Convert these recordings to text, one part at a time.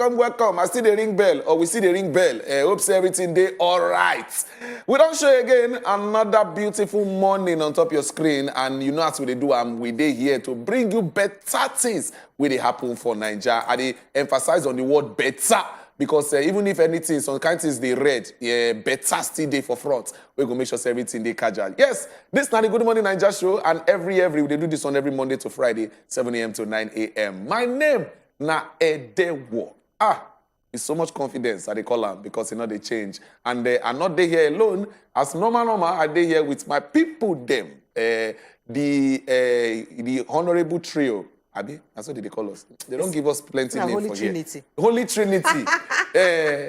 welcome. I see the ring bell, or we see the ring bell. Hope say everything day all right. We don't show you again another beautiful morning on top your screen, and you know as we do, we day here to bring you better things where they happen for Naija. And they emphasize on the word better. Because even if anything, some kind of things they read, better still day for front. We're going to make sure everything they casual. Yes, this is the Good Morning Naija show, and every they do this on every Monday to Friday, 7 a.m. to 9 a.m. My name, na Edewo. With so much confidence that they call them because they change. And I'm not there here alone. As normal, I'm there here with my people, them. The honorable trio. Abi, that's what they call us. They don't give us plenty names for Trinity. Here. Holy Trinity.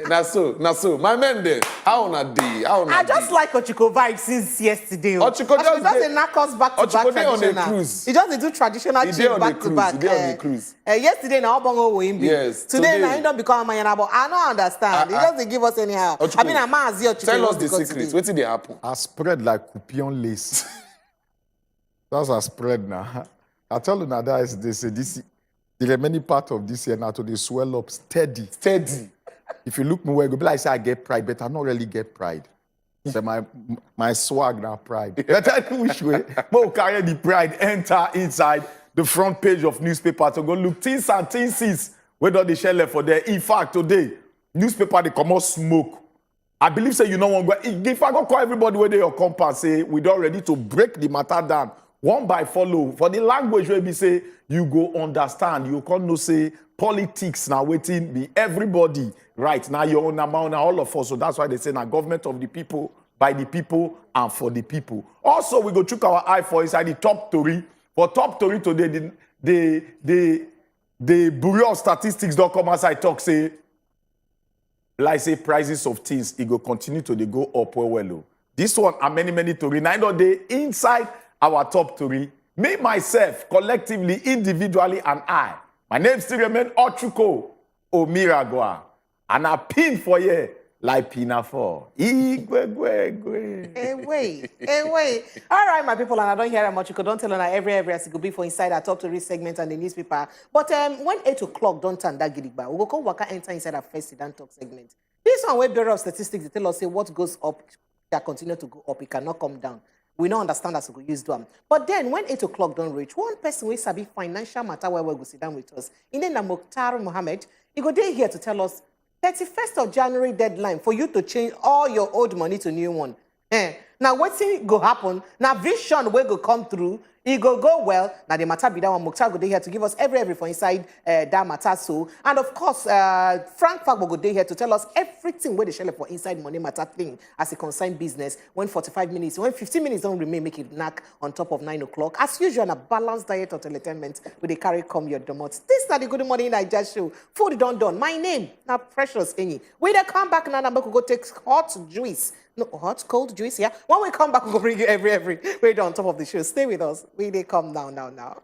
Naso. My men there. How on a day? I just like Ochiko vibe since yesterday. Ochiko just knock us back to back traditional. On a cruise. He just do traditional change back to back. He did on a cruise. Yesterday now Bongo Wimbi. Yes. Today now he don't become a Mayana, but I don't understand. He doesn't give us anyhow. Ochiko, I mean, I'm Ochiko. Tell us the secret. What did they happen? I spread like Coupion lace. That's a spread now. I tell you now that is this the remaining part of this year now to they swell up steady. If you look me where you go, be like say I get pride, but I don't really get pride. So my swag now pride. But I know which way. But carry the pride enter inside the front page of newspaper to go look things and things where do they share for there. In fact, today newspaper they come out smoke. I believe say you know one go. If I go call everybody where they your compound say we don't ready to break the matter down. One by follow. For the language where we say, you go understand. You can't no say politics now waiting be everybody right now your own amount all of us. So that's why they say now government of the people, by the people, and for the people. Also, we go check our eye for inside the top story. For top story today, the Bureau of Statistics don't come as I talk say, like say prices of things, it go continue to they go up well. This one and many story. Now they inside our top three, me, myself, collectively, individually, and I. My name still remains Ochuko Omiragwa. And I pin for you like pina for. Hey, wait. All right, my people, and I don't hear much. You don't tell on every as it could be for inside our top three segment and the newspaper. But when 8 o'clock don't turn that gidigba, we will go waka enter inside our first sedan talk segment. This one, where Bureau of Statistics, they tell us say what goes up, that continue to go up, it cannot come down. We don't understand as we go use them. But then when 8 o'clock don't reach, one person will sabi financial matter where we go sit down with us. In the Mukhtar Mohammed, he go there here to tell us 31st of January deadline for you to change all your old money to new one. Now what's go happen? Now vision will go come through. It go well. Now the matter be that one Mukhtar go there here to give us every for inside that matter. So and of course Frank Fagbo go there here to tell us everything where they share for inside money matter thing as a concerned business. When 45 minutes, when 15 minutes don't remain, make it knack on top of 9 o'clock. As usual, a balanced diet of entertainment with the carry come your domots. This is the Good Morning Naija show. Food done. My name now Precious Enyi. We they come back now, we go take hot juice. No, hot, cold juice, yeah. When we come back, we'll bring you every way on top of the show. Stay with us. We they come down now.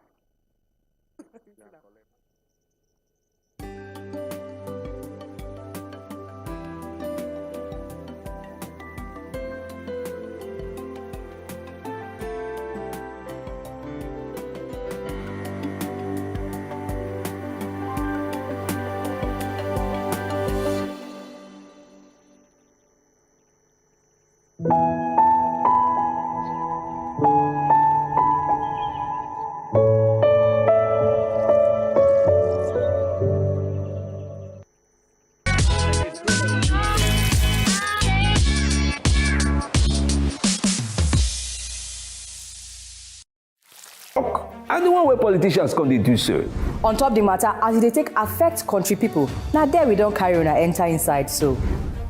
And the one where politicians come they do so. On top the matter, as they take affect country people, now there we don't carry on enter inside so.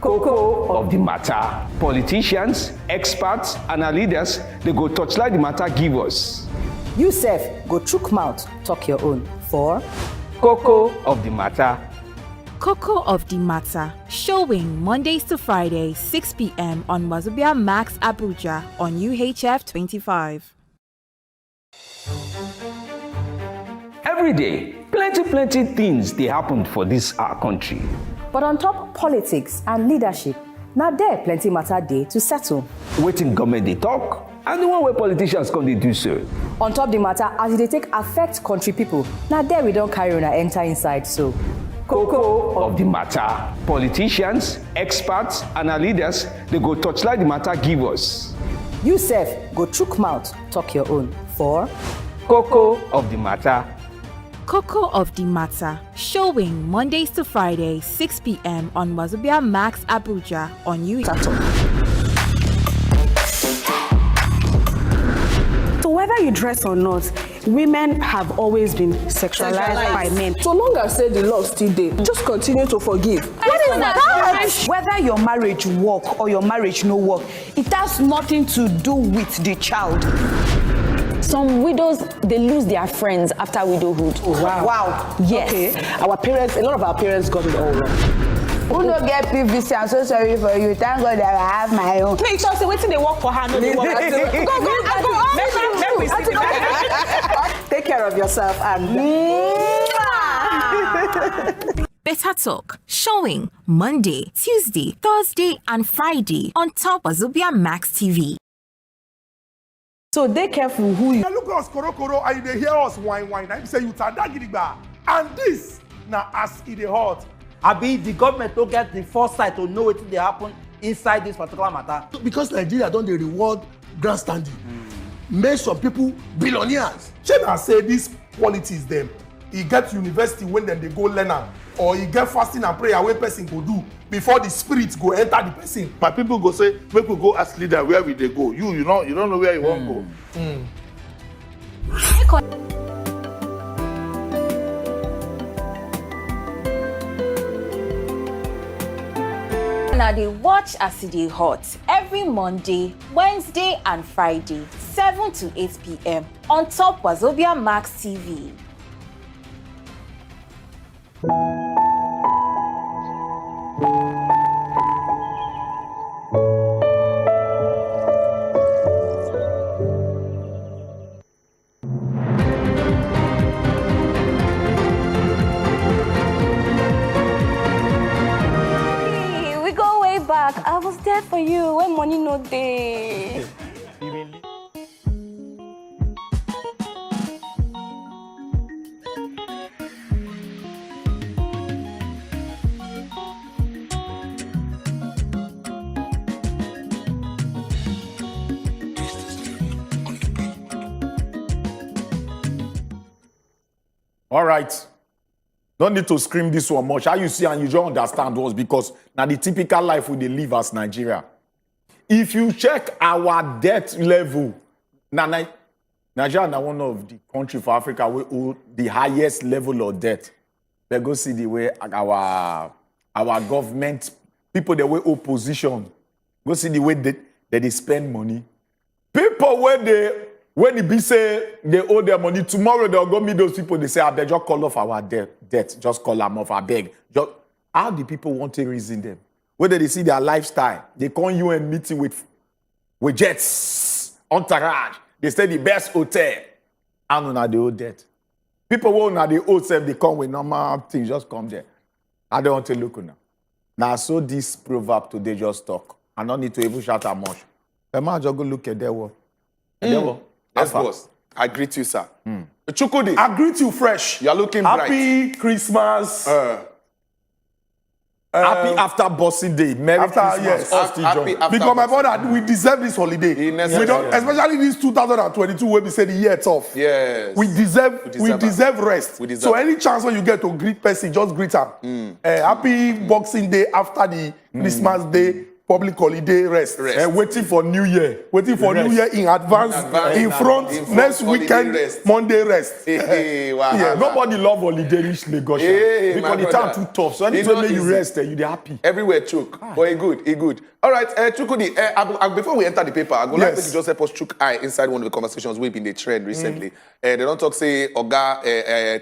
Cocoa of the matter. Politicians, experts, and our leaders, they go touchlight the matter give us. You sef, go chook mouth, talk your own. For Cocoa of the matter. Cocoa of the Matter, showing Mondays to Fridays, 6 p.m. on wazobiamax Abuja on UHF 25. Every day, plenty things they happen for this our country. but on top politics and leadership, now there plenty matter day to settle. Waiting government they talk, and the one where politicians come they do so. On top the matter, as they take affect country people, now there we don't carry on enter inside so. Cocoa of the matter. Politicians, experts, and our leaders, they go touchlight the matter give us. You sef go chook mouth, talk your own. For Cocoa of the matter. Cocoa of the Matter, showing Mondays to Fridays, 6 p.m. on wazobiamax Abuja on So whether you dress or not, women have always been sexualized by men. So long as say the love still there, just continue to forgive. What is that? Whether your marriage work or your marriage no work, it has nothing to do with the child. Some widows, they lose their friends after widowhood. Oh, wow. Wow. Yes. Okay. Our parents, a lot of our parents got it all wrong. Who no get PVC? I'm so sorry for you. Thank God that I have my own. Make sure say waiting they work for her, no they work. Go. Take care of yourself and Better Talk, showing Monday, Tuesday, Thursday, and Friday on top wazobiamax TV. So they careful who you. Look at us, koro, and they hear us whine. I say you tada gidigba. And this now as it hot. Abi the government don't get the foresight to know what they happen inside this particular matter. Because Nigeria don't they reward grandstanding. Make some people billionaires. Shey say this politics them. He get university when then they go learn am, or he get fasting and prayer wey person go do before the spirit go enter the person. My people go say, make we go ask leader where we they go. You don't know where you want go. Now they watch as they hot every Monday, Wednesday, and Friday, 7 to 8 p.m. on top wazobiamax TV. We go way back. I was there for you when money no day. All right. Don't need to scream this one much. How you see and you don't understand was because now the typical life we dey live as Nigeria. If you check our debt level, Nigeria is one of the countries for Africa we hold the highest level of debt. But go see the way our government, people the way opposition, go see the way they spend money. People when the be say they owe their money, tomorrow they'll go meet those people, they say, I beg, just call off our debt. Just call them off, I beg. How do people want to reason them? Whether they see their lifestyle, they call you and meeting with jets, entourage. They stay the best hotel. And on the old debt. People who on the old self, they come with normal things, just come there. I don't want to look now. Now, so this proverb today just talk. I don't need to even shout that much. Emma, just go look at their work. Yes, boss. I greet you, sir. Chukudi. I greet you fresh. You're looking bright. Happy Christmas. Happy after Bossing Day. Merry Christmas. Yes. Happy after because my brother, we deserve this holiday. We don't, especially this 2022 where we say the year it's off. Yes. We deserve rest. So any chance when you get to greet person, just greet them. Happy Boxing Day after the Christmas Day. Public holiday rest. Waiting for New Year. Waiting for New Year in advance. In front next weekend, rest. Monday rest. Hey, wow. Yeah, nobody love holiday reach Lagos. Because the time too tough. So anytime you rest, you dey happy. Everywhere choke. But it good. All right, Chukudi, before we enter the paper, I go like to just help us chook eye inside one of the conversations we've been the trend recently. They don't talk say Oga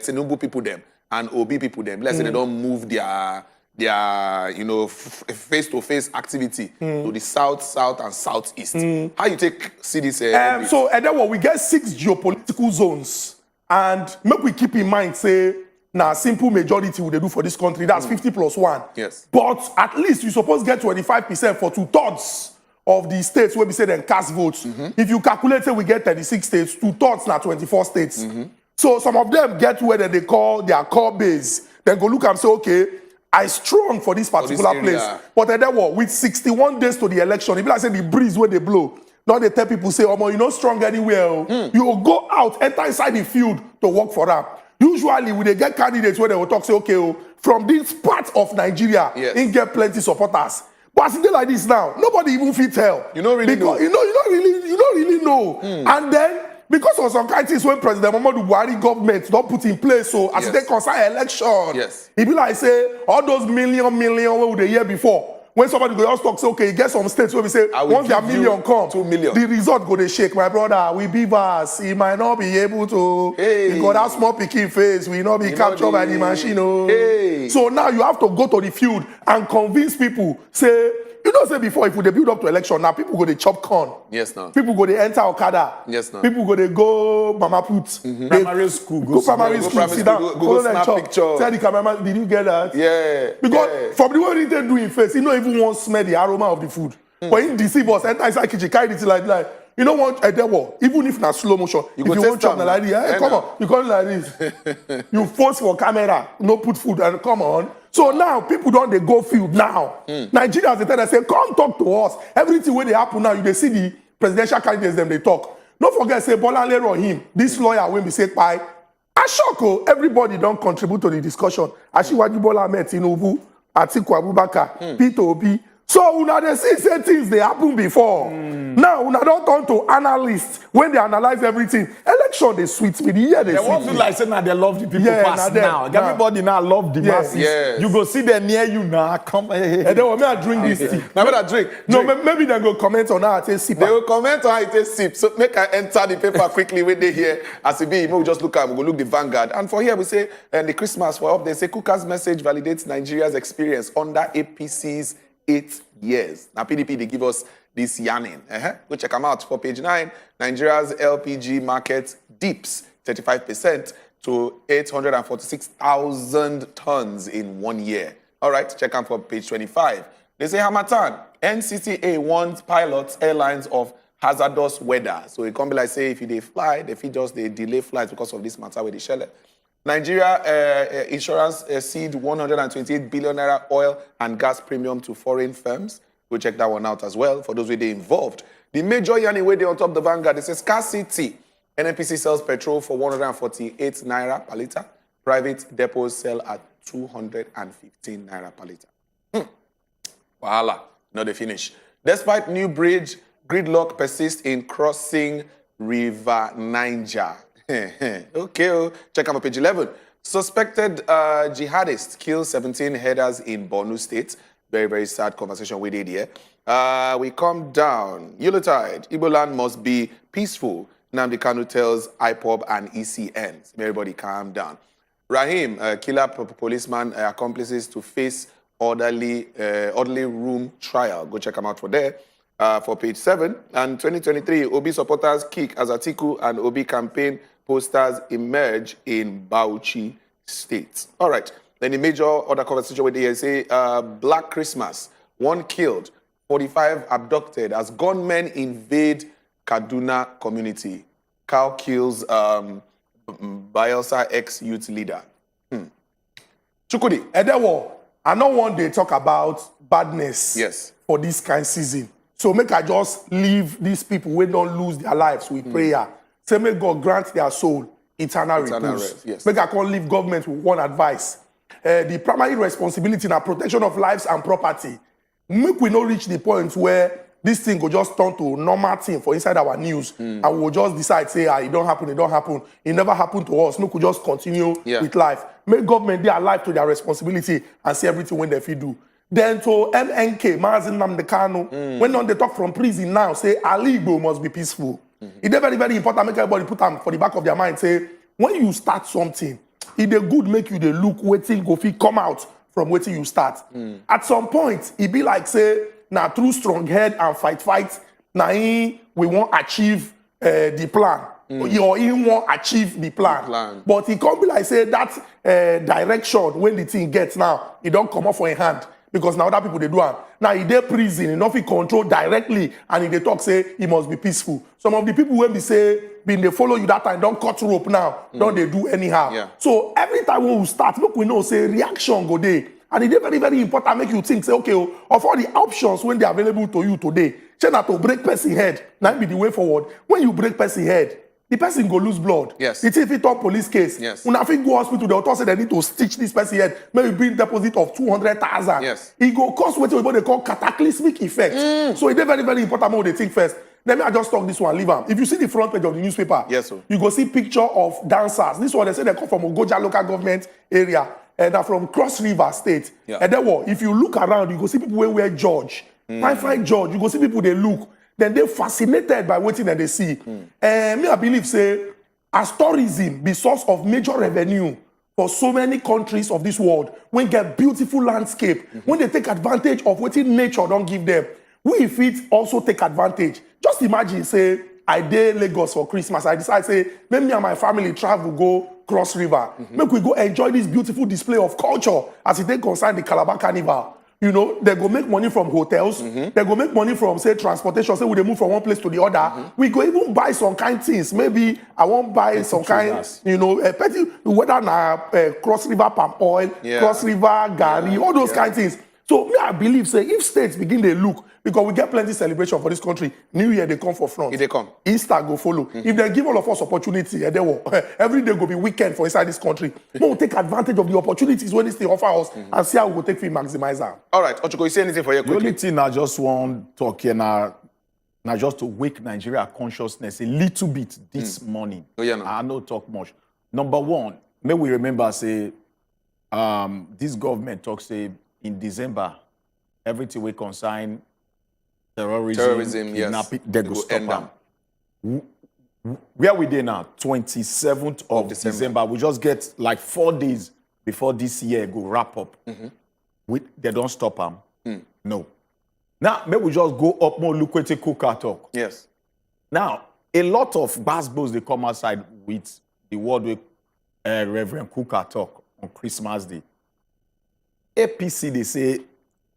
Tinubu people them and Obi people them. Let's say they don't move their face-to-face activity to the south and southeast. How you see this? So then what we get 6 geopolitical zones, and make we keep in mind say simple majority would they do for this country. That's 50+1. Yes. But at least you suppose get 25% for 2/3 of the states where we say then cast votes. If you calculate we get 36 states, 2/3 now 24 states. So some of them get where they call their core base. then go look and say, okay, I strong for this particular place. But then what? With 61 days to the election, if like say the breeze where they blow, now they tell people say, oh, you're not strong anywhere. You will go out, enter inside the field to work for them. Usually, when they get candidates where they will talk, say, okay, from this part of Nigeria, they get plenty supporters. But as they like this now, nobody even fit tell. You don't really know. You don't really know. And then, because of some kind of things when President Muhammadu Buhari government don't put in place, so as they concern election, it be like say, all those million what the year before, when somebody go just talk, say, okay, get some states where we say, once their million come, 2 million. the result go to shake. My brother, we beavers, he might not be able to, he got that small picking face, we not be captured by the machine. So now you have to go to the field and convince people, say, you know, say before, if they build up to election, now people go to chop corn. Yes, now. People go to enter Okada. Yes, now. People go to go Mama Put. Primary school. Go primary school. Sit down. Go snap picture. Tell the cameraman, did you get that? Yeah. Because from the way they do in face, he don't even want to smell the aroma of the food. But he deceive us, enter inside kitchen, carry it like you don't want a devil, even if not slow motion. You if you want chop like this, hey, come on, you come like this. You force for camera, no put food, and come on. So now people don't they go field now. Nigerians they tell us say, come talk to us. Everything where they happen now, you they see the presidential candidates them they talk. Don't forget say Bola Tinubu, this lawyer when we say bye. I shock everybody don't contribute to the discussion. Asiwaju Bola Tinubu, Atiku Abubakar, Peter Obi. So una they see say things they happen before. Now una don't turn to analysts when they analyze everything. Election they sweet me. The year they won't feel like saying that they love the people pass now. Everybody now love the masses. Yes. You go see them near you now. Come and then when I drink this tea. Now when I drink. No, maybe they go comment on how I take sip. They will comment on how I take sip. So make I enter the paper quickly when they hear. As it be, we just look at, we go look the Vanguard. And for here we say, the Christmas for up, they say Kuka's message validates Nigeria's experience under APC's 8 years. Now PDP, they give us this yarning. Go check them out for page 9. Nigeria's LPG market dips 35% to 846,000 tons in 1 year. All right, check them for page 25. They say Hamatan, NCTA warns pilots, airlines of hazardous weather. So it can't be like, say, if they fly, they just they delay flights because of this matter with the shell. Nigeria insurance cede 128 billion naira oil and gas premium to foreign firms. Go check that one out as well for those where they involved. The major yarning where they on top of the Vanguard, they say scarcity. NNPC sells petrol for 148 naira per litre. Private depots sell at 215 naira per litre. Wahala, not the finish. Despite new bridge, gridlock persists in crossing River Niger. Okay, check out page 11. Suspected jihadist kills 17 headers in Borno State. Very, very sad conversation we did here. We come down. Yuletide. Igbo land must be peaceful. Nnamdi Kanu tells IPOB and ECNs. Everybody calm down. Rahim, killer policeman accomplices to face orderly room trial. Go check them out for there. For page 7. And 2023, Obi supporters kick as Atiku and Obi campaign posters emerge in Bauchi State. All right. Then the major other conversation where they say Black Christmas, 1 killed, 45 abducted as gunmen invade Kaduna community. Cow kills Bayelsa ex-youth leader. Chukudi, Edewo, I don't want to talk about badness for this kind of season. So make I just leave these people who don't lose their lives with prayer. Say may God grant their soul eternal repose. Make I can't leave government with one advice. The primary responsibility in protection of lives and property. Make we not reach the point where this thing will just turn to normal thing for inside our news. And we'll just decide, say, it don't happen, it don't happen. It never happened to us. No, could just continue with life. Make government they alive to their responsibility and see everything when they feel do. Then to MNK, Mazin Namdekano, when they talk from prison now, say Ali Igbo must be peaceful. It's very, very important. Make everybody put them for the back of their mind. Say, when you start something, it a good make you the look waiting go fit come out from waiting you start. At some point, it be like say, now through strong head and fight, now we won't achieve the plan. Or he won't achieve the plan. But it can't be like say that direction when the thing gets now, it don't come off for a hand. because now other people they do am. Now he dey prison, he no fit control directly, and he dey talk say he must be peaceful. Some of the people when we say been they follow you that time don't cut rope now, don't they do anyhow. Yeah. So every time when we start, look, we know say reaction go there. And it's very, very important make you think, say, okay, of all the options when they're available to you today, say that to break person head, now be the way forward. When you break person head, the person go lose blood. Yes. It's if it on police case. Yes. When I think go hospital, the author say they need to stitch this person head, maybe bring deposit of 200,000. Yes. It go cause what they call cataclysmic effect. So it's very, very important how they think first. Let me just talk this one, leave them. If you see the front page of the newspaper, yes, sir. you go see picture of dancers. This one, they say they come from Ogoja local government area. And they're from Cross River State. Yeah. And then what? If you look around, you go see people wear George. Fine George. You go see people they look. Then they're fascinated by what they see. And me, I believe, say, as tourism be source of major revenue for so many countries of this world, when get beautiful landscape, when they take advantage of what nature don't give them, we fit also take advantage. Just imagine, say, I did Lagos for Christmas. I decide, say, maybe me and my family travel go Cross River. Make we go enjoy this beautiful display of culture as it concern the Calabar Carnival. You know, they go make money from hotels. They go make money from, say, transportation. Say, we they move from one place to the other. We go even buy some kind of things. Maybe I won't buy some kind, you know, petty, whether na Cross River palm oil, Cross River gari, all those kind of things. So me, I believe, say, if states begin to look, because we get plenty celebration for this country, New Year they come for front. If they come. Easter go follow. If they give all of us opportunity, they will, every day go be weekend for inside this country. We'll take advantage of the opportunities when this thing offer us and see how we will take to maximize them. All right, Ochuko, you say anything for you quickly? The only thing I just want to talk here now just to wake Nigeria consciousness a little bit this morning. Oh, yeah, no. I don't talk much. Number one, may we remember, say, this government talks, say, in December, everything we consign terrorism, kidnapping, they go stop them. Where we there now? 27th of December. We just get like 4 days before this year go wrap up. They don't stop them. No. Now, maybe we just go up more, look what Kuka talk. Yes. Now, a lot of basketballs, they come outside with the word with Reverend Kuka talk on Christmas Day. APC, they say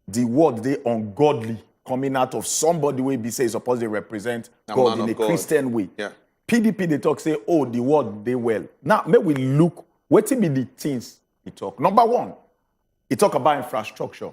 the word they ungodly coming out of somebody way be say is supposed to represent God in a Christian way. Yeah. PDP, they talk, say, oh, the word they well. Now, may we look, what be the things he talk. Number one, he talk about infrastructure.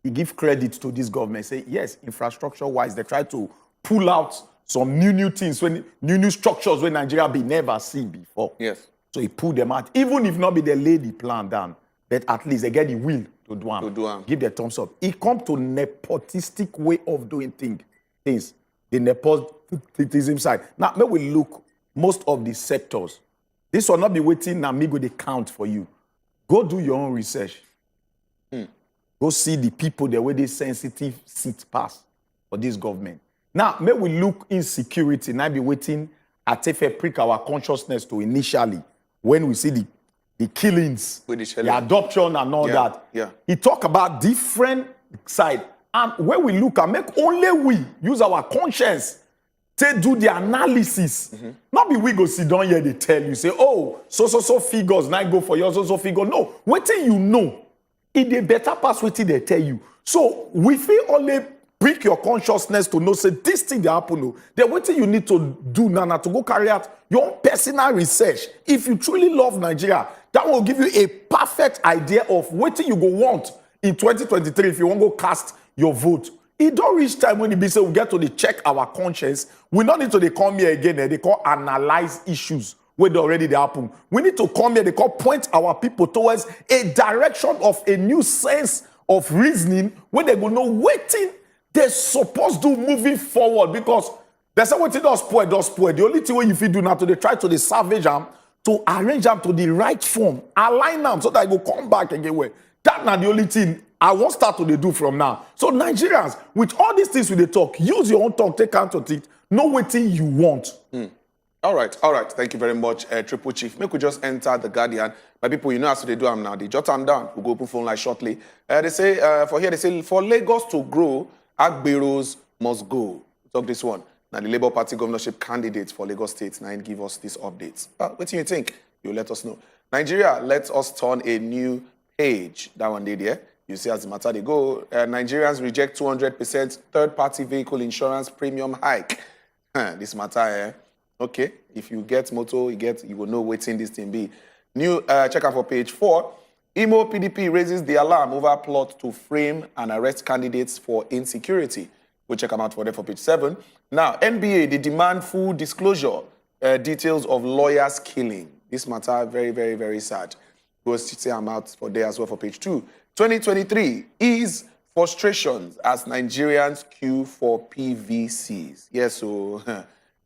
He give credit to this government, say, yes, infrastructure-wise, they try to pull out some new things, new structures when Nigeria be never seen before. Yes. So he pull them out. Even if not be the lady plan down, but at least they get the will to do them. Give their thumbs up. It come to nepotistic way of doing things. The nepotism side. Now, may we look most of the sectors. This will not be waiting now, me go they count for you. Go do your own research. Go see the people the way they sensitive seat pass for this government. Now, may we look insecurity. Now be waiting at if prick our consciousness to initially when we see the killings, the adoption and all that. Yeah. He talk about different side. And when we look and make only we use our conscience to do the analysis. Not be we go sit down here, they tell you, say, oh, so figures, now go for your so figure. No, waiting you know. It a better pass waiting they tell you. So we feel only prick your consciousness to know, say, this thing they happen. No. Then what you need to do now to go carry out your own personal research. If you truly love Nigeria, that will give you a perfect idea of what you go want in 2023 if you want to go cast your vote. It don't reach time when it be say we get to the check our conscience. We don't need to they come here again. They call analyze issues where they already they happen. We need to come here. They call point our people towards a direction of a new sense of reasoning where they go know waiting they're supposed to moving forward because there's a way to does spoil. The only thing you feel do now to they try to the salvage them to arrange them to the right form, align them so that I go come back and get away. That's not the only thing I won't start to do from now. So Nigerians, with all these things we they talk, use your own talk, take count of it, know what thing you want. All right. Thank you very much, Triple Chief. Make we just enter the Guardian. My people, you know how they do them now. They jot them down. We'll go open phone line shortly. They say, for Lagos to grow, Agberos must go. Talk this one. Now, the Labour Party governorship candidates for Lagos State now give us these updates. What do you think? You let us know. Nigeria, let us turn a new page. That one did, yeah? You see as the matter they go. Nigerians reject 200% third-party vehicle insurance premium hike. This matter, okay. If you get motor, you will know what's in this thing be. New check out for page 4. Imo PDP raises the alarm over plot to frame and arrest candidates for insecurity. We'll check them out for there for page 7. Now, NBA, they demand full disclosure details of lawyers' killing. This matter, very, very, very sad. We'll see them out for there as well for page 2. 2023 is frustrations as Nigerians queue for PVCs. Yes, so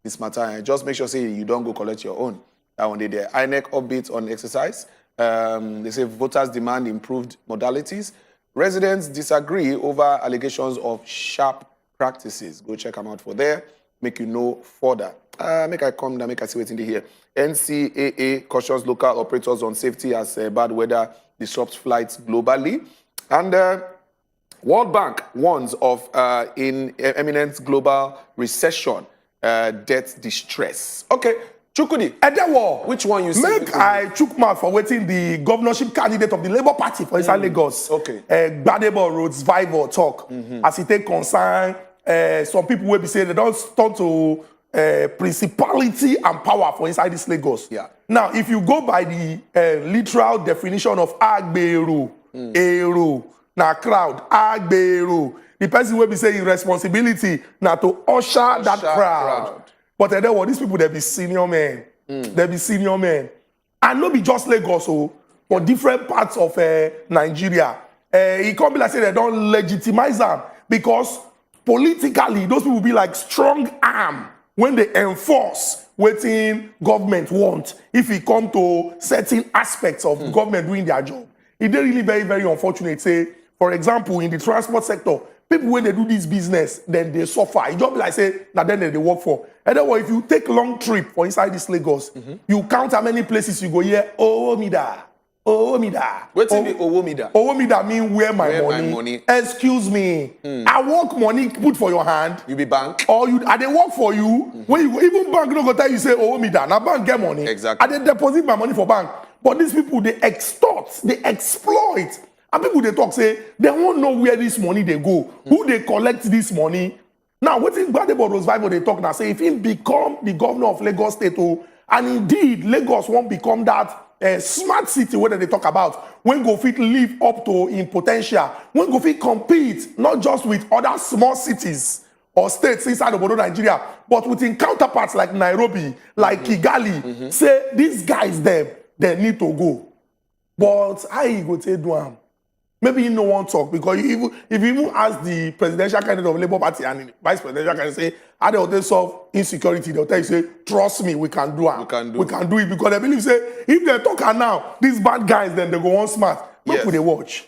this matter, just make sure say you don't go collect your own. That one day there. INEC updates on exercise. They say voters demand improved modalities. Residents disagree over allegations of sharp practices. Go check them out for there. Make you know further. Make I come down, make I see what's in here. NCAA cautions local operators on safety as bad weather disrupts flights globally. And World Bank warns of imminent global recession, debt distress. Okay, Chukudi, Edewo, which one you see? Make I chook mouth for waiting the governorship candidate of the Labour Party for inside Lagos. Okay. Gbadebo Roads Vival talk. As he take concern, some people will be saying they don't turn to principality and power for inside this Lagos. Yeah. Now, if you go by the literal definition of Agberu, Eru, na crowd, Agberu, the person will be saying responsibility now to usher that crowd. But then what these people, they be senior men. They be senior men. And not be just Lagos, for different parts of Nigeria. It can't be like say they don't legitimize them because politically, those people be like strong arm when they enforce what government want. If it come to certain aspects of government doing their job, it's really very, very unfortunate. Say, for example, in the transport sector, people when they do this business, then they suffer. It just be like say that then they work for. And then if you take long trip for inside this Lagos, you count how many places you go here. Owomida. What's in the Owomida? Owomida mean where my money. Excuse me. I work money put for your hand. You be bank. Or they work for you. When you go, even bank no go tell you say Owomida. Now bank get money. Exactly. And they deposit my money for bank. But these people they extort, they exploit. And people they talk say they won't know where this money they go, who they collect this money. Now, what is Gbadebo Roads Vival they talk now? Say if he become the governor of Lagos State, and indeed Lagos won't become that smart city where they talk about, when go fit live up to in potential, when go fit compete not just with other small cities or states inside of Nigeria, but within counterparts like Nairobi, like Kigali. Say these guys they need to go. But how you go to do them? Maybe you no one talk because if you even ask the presidential candidate of Labour Party and the vice presidential candidate say how they solve insecurity, they'll tell you say trust me, we can do it. We can do it because they believe say if they talk now, these bad guys then they go on smart. Yes. They watch.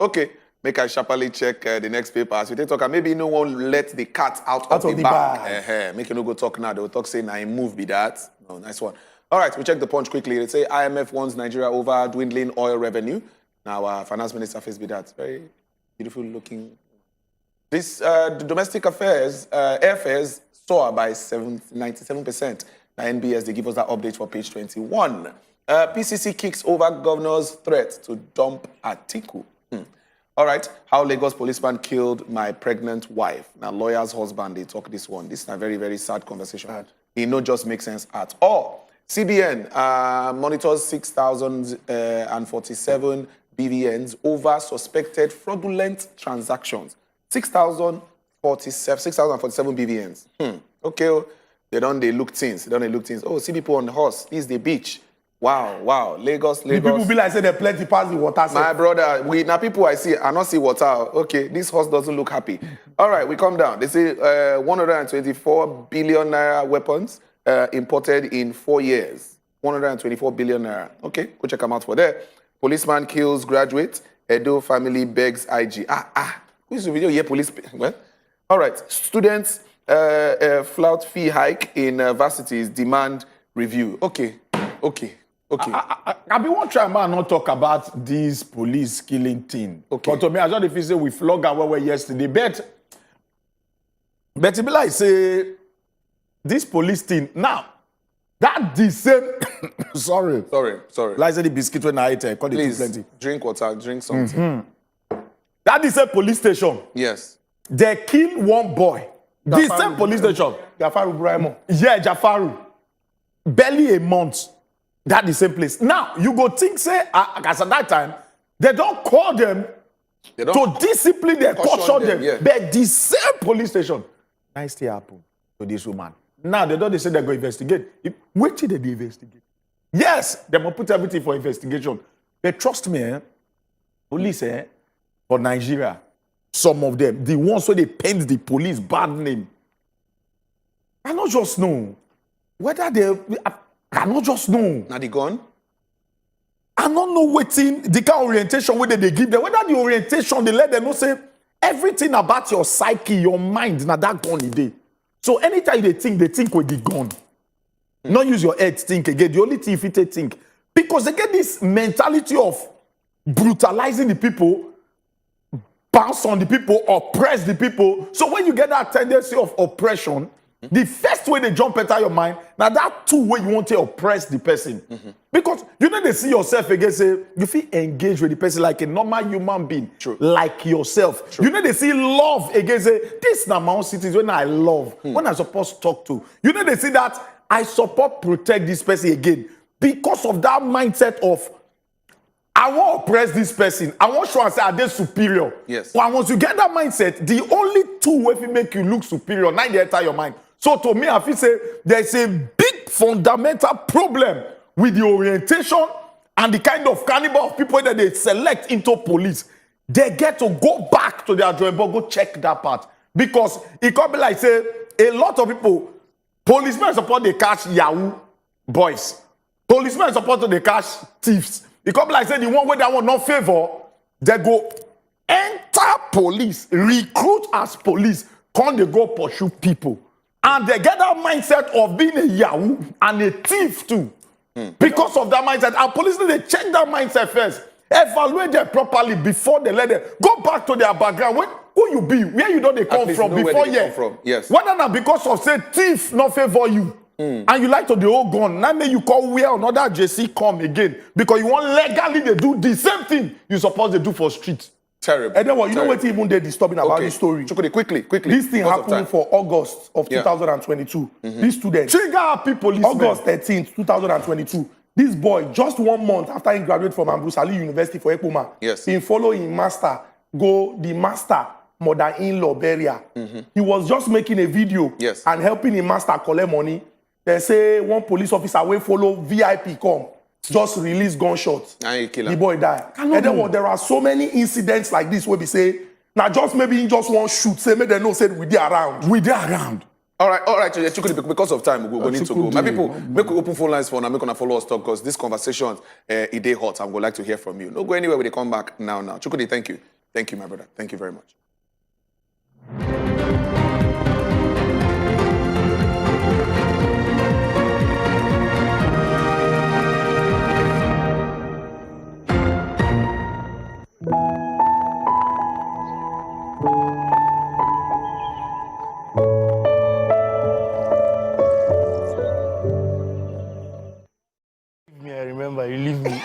Okay, make I sharply check the next paper. As we take talk, maybe no one let the cat out of the bag. Make you no go talk now. They will talk say now move be that. No, nice one. All right, we check the punch quickly. They say IMF warns Nigeria over dwindling oil revenue. Now, our finance minister face be that. Very beautiful looking. This the domestic affairs, airfares soar by 97%. Now, NBS, they give us that update for page 21. PCC kicks over governor's threat to dump Atiku. All right, how Lagos policeman killed my pregnant wife. Now, lawyer's husband, they talk this one. This is a very, very sad conversation. It not just make sense at all. CBN monitors 6,047 BVNs over suspected fraudulent transactions. 6,047 BVNs. Okay, they look things. Oh, see people on the horse. This is the beach. Wow. Lagos. The people be like say they plenty pass the water. My brother, now people I see, I not see water. Okay, this horse doesn't look happy. All right, we come down. They say 124 billion naira weapons imported in 4 years. 124 billion naira. Okay, go check them out for there. Policeman kills graduate. Edo family begs IG. Who is the video here? Police. Well, all right. Students flout fee hike in varsities demand review. Okay. I be one try man not talk about this police killing thing. Okay. But to me, I just feel say we flog our way yesterday. But it be like say this police thing now. That the same. Sorry. Sorry. Like say the biscuit when I ate, call it too plenty. Drink water, drink something. That is a police station. Yes. They kill one boy. The same police station. Jafaru Brahimo. Yeah, Jafaru. Barely a month. That the same place. Now, you go think, say, as at that time, they don't call them to discipline them, caution them. Yeah. But the same police station, nice thing happen to this woman. Now, they say they go investigate. Wait till they investigate. Yes, they will put everything for investigation. But trust me, police for Nigeria, some of them, the ones where they paint the police bad name, I not just know whether they, I not just know. Now they gone? I don't know waiting the kind of orientation whether they give them, whether the orientation they let them know say everything about your psyche, your mind, now that gone day. So anytime they think with the gun. Not use your head to think again. The only thing if you think. Because they get this mentality of brutalizing the people, bounce on the people, oppress the people. So when you get that tendency of oppression, the first way they jump enter your mind, now that two way you want to oppress the person. Because you know they see yourself again, say, you feel engaged with the person like a normal human being, like yourself. You know they see love again, say, this na my own city when I love, when I'm supposed to talk to. You know they see that I support protect this person again because of that mindset of I want to oppress this person. I want to show and say, are they superior? Yes. Well, once you get that mindset, the only two way to make you look superior, now they enter your mind. So to me, I feel say there's a big fundamental problem with the orientation and the kind of caliber of people that they select into police. They get to go back to their drawing board, go check that part. Because it could be like, say, a lot of people, policemen support they catch Yahoo boys. Policemen support they catch thieves. It could be like, say, the one where they want no favor, they go enter police, recruit as police, come they go pursue people. And they get that mindset of being a Yahoo and a thief too. Because of that mindset. And police, they check that mindset first. Evaluate them properly before they let them go back to their background. Who you be? Where you know they come from before you. Yes. Whether not because of say thief not favor you. And you like to the old gun. Now may you call where another JC come again. Because you want legally they do the same thing you supposed to do for street. Terrible. And then what? You know what even they disturbing about this story? Quickly. This thing happened for August of 2022. This student. Trigger people. August 13th, 2022. This boy, just 1 month after he graduated from Ambrose Ali University for Ekpoma, he followed his master, go the master mother-in-law burial. He was just making a video and helping his master collect money. They say one police officer will follow VIP come. Just release gunshots. The boy died. And then there are so many incidents like this where we say, now just maybe just one shoot, say maybe they know say we there around. We there around. All right, because of time, we need to go. My people, make we open phone lines for now, make gonna follow us talk because this conversation it dey hot. I would like to hear from you. No go anywhere when they come back now. Chukwudi, thank you. Thank you, my brother. Thank you very much. Remember, you leave me.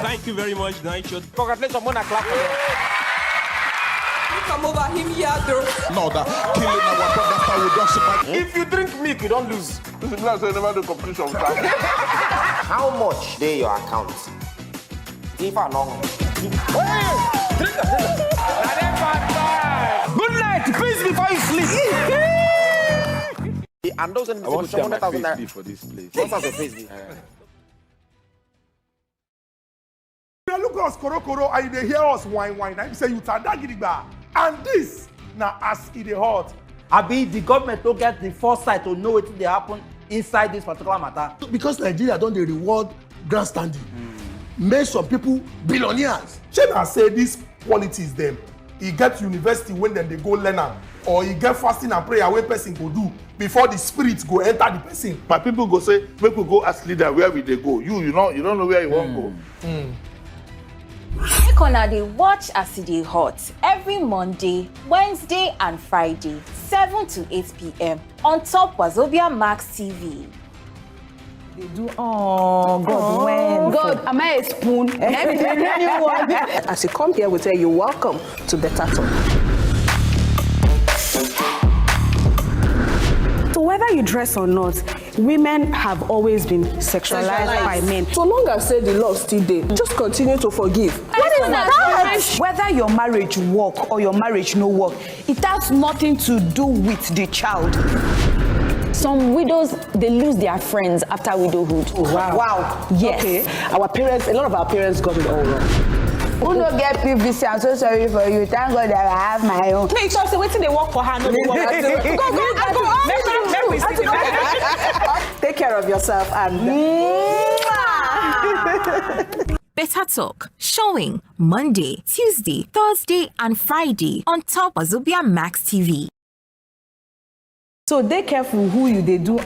Thank you very much, Naija. Congratulations, Mona clap. Come over him here, though. No, that killing our brother style with just If you drink milk, you don't lose. This is not saying never do competition with that. How much dey your account? If I know. Good night, please before you sleep. And those I want to see my face be for this place. What does your face be? They look at us koro and they hear us whine. I say you tada gidigba. And this now as it dey hot. Abi the government don't get the foresight to know what they happen inside this particular matter. Because Nigeria don't they reward grandstanding. Make some people billionaires. Shey na say this politics them. E get university when them they go learn am, or e get fasting and prayer wey person go do before the spirit go enter the person. My people go say, make we go ask leader where we they go. You don't know where you want go. Make una dey watch as e dey hot every Monday, Wednesday and Friday, 7 to 8 p.m. on top wazobiamax TV. They do. Oh, God, when? God, am I a spoon? Let me tell you one. As you come here, we tell you welcome to Better Talk. So whether you dress or not, women have always been sexualized by men. So long as say the love still there, just continue to forgive. What is that? Whether your marriage work or your marriage no work, it has nothing to do with the child. Some widows, they lose their friends after widowhood. Oh, wow. Yes. Okay. Our parents, a lot of our parents got it all wrong. Who don't get PVC? I'm so sorry for you. Thank God that I have my own. Make sure say waiting they work for her, no they work. Go. Take care of yourself and Better Talk, showing Monday, Tuesday, Thursday, and Friday on top wazobiamax TV. So they careful who you they do.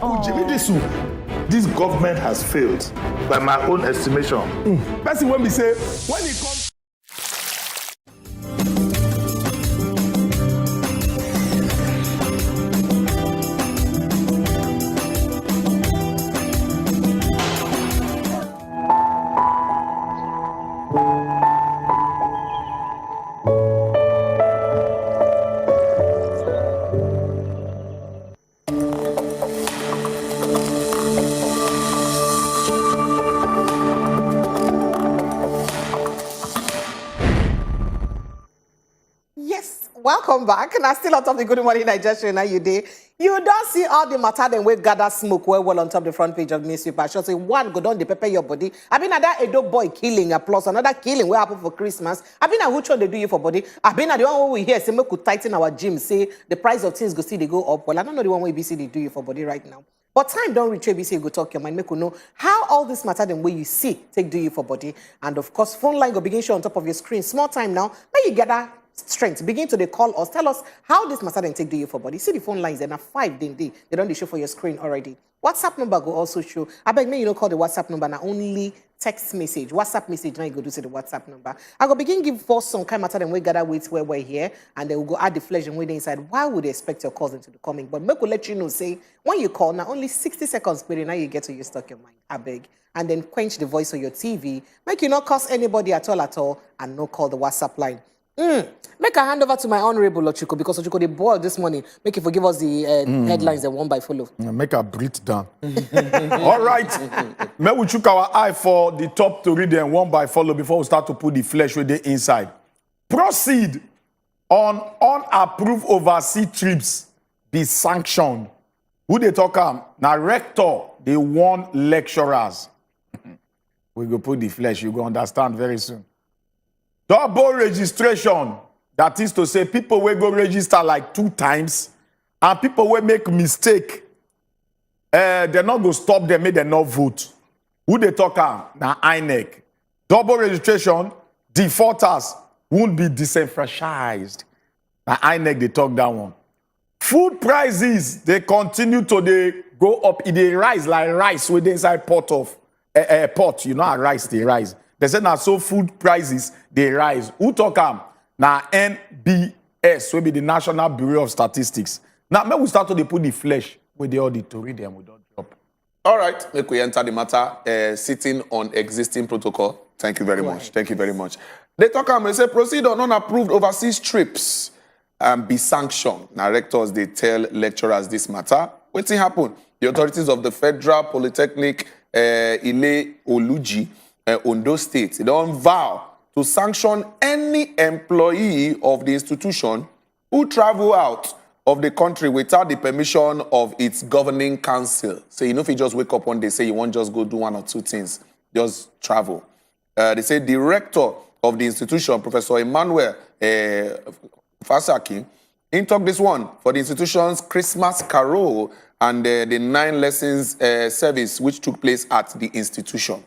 This government has failed, by my own estimation. Person when we say, when it comes. Welcome back. Now still on top of the Good Morning Naija show now you day. You don't see all the matter then we gather smoke well on top of the front page of newspaper. I should say one go down, they prepare your body. I been at that Edo boy killing a plus another killing what happened for Christmas. I been at which one they do you for body. I been at the one we hear say we could tighten our gym, say the price of things go see they go up. Well, I don't know the one we see they do you for body right now. But time don't reach ABC go talk your mind, make you know how all this matter then way you see take do you for body. And of course, phone line go begin show on top of your screen. Small time now. Now you gather strength. Begin to they call us. Tell us how this matter then take do you for body. See the phone lines, there are 5 they don't show for your screen already. WhatsApp number go also show. I beg me, you know, call the WhatsApp number now only text message. WhatsApp message now you go do see the WhatsApp number. I go begin give first some kind matter then we gather with where we're here and then we'll go add the flesh and wait inside. Why would they expect your calls into the coming? But make will let you know, say when you call now only 60 seconds period now you get to use stuck your mind. I beg. And then quench the voice of your TV. Make you not cost anybody at all and no call the WhatsApp line. Make a hand over to my honorable Ochiko because Ochiko they boiled this morning. Make you forgive us the headlines and one by follow. Make a breathe down. All right. May we check our eye for the top to read and one by follow before we start to put the flesh with the inside. Proceed on unapproved overseas trips be sanctioned. Who they talk now rector, they warn lecturers. We go put the flesh, you go understand very soon. Double registration, that is to say people will go register like 2 times and people will make mistake. They're not going to stop them, make them not vote. Who they talk now INEC. Double registration, defaulters won't be disenfranchised. Now INEC, they talk that one. Food prices, they continue to they go up. They rise like rice with the inside pot of pot. You know, rice, they rise. They say now so food prices, they rise. Who talk now NBS, will be the National Bureau of Statistics. Now, maybe we start to put the flesh with the auditory, then we don't drop. All right, make we enter the matter, sitting on existing protocol. Thank you very much. Thank you very much. They talk they say proceed on unapproved overseas trips and be sanctioned. Now, rectors, they tell lecturers this matter. What's happen? The authorities of the Federal Polytechnic, Ile Oluji, Ondo State, they don't vow to sanction any employee of the institution who travel out of the country without the permission of its governing council. So you know if you just wake up one day, say you won't just go do 1 or 2 things, just travel. They say the rector of the institution, Professor Emmanuel Fasaki, he talked this one for the institution's Christmas Carol and the 9 lessons service which took place at the institution.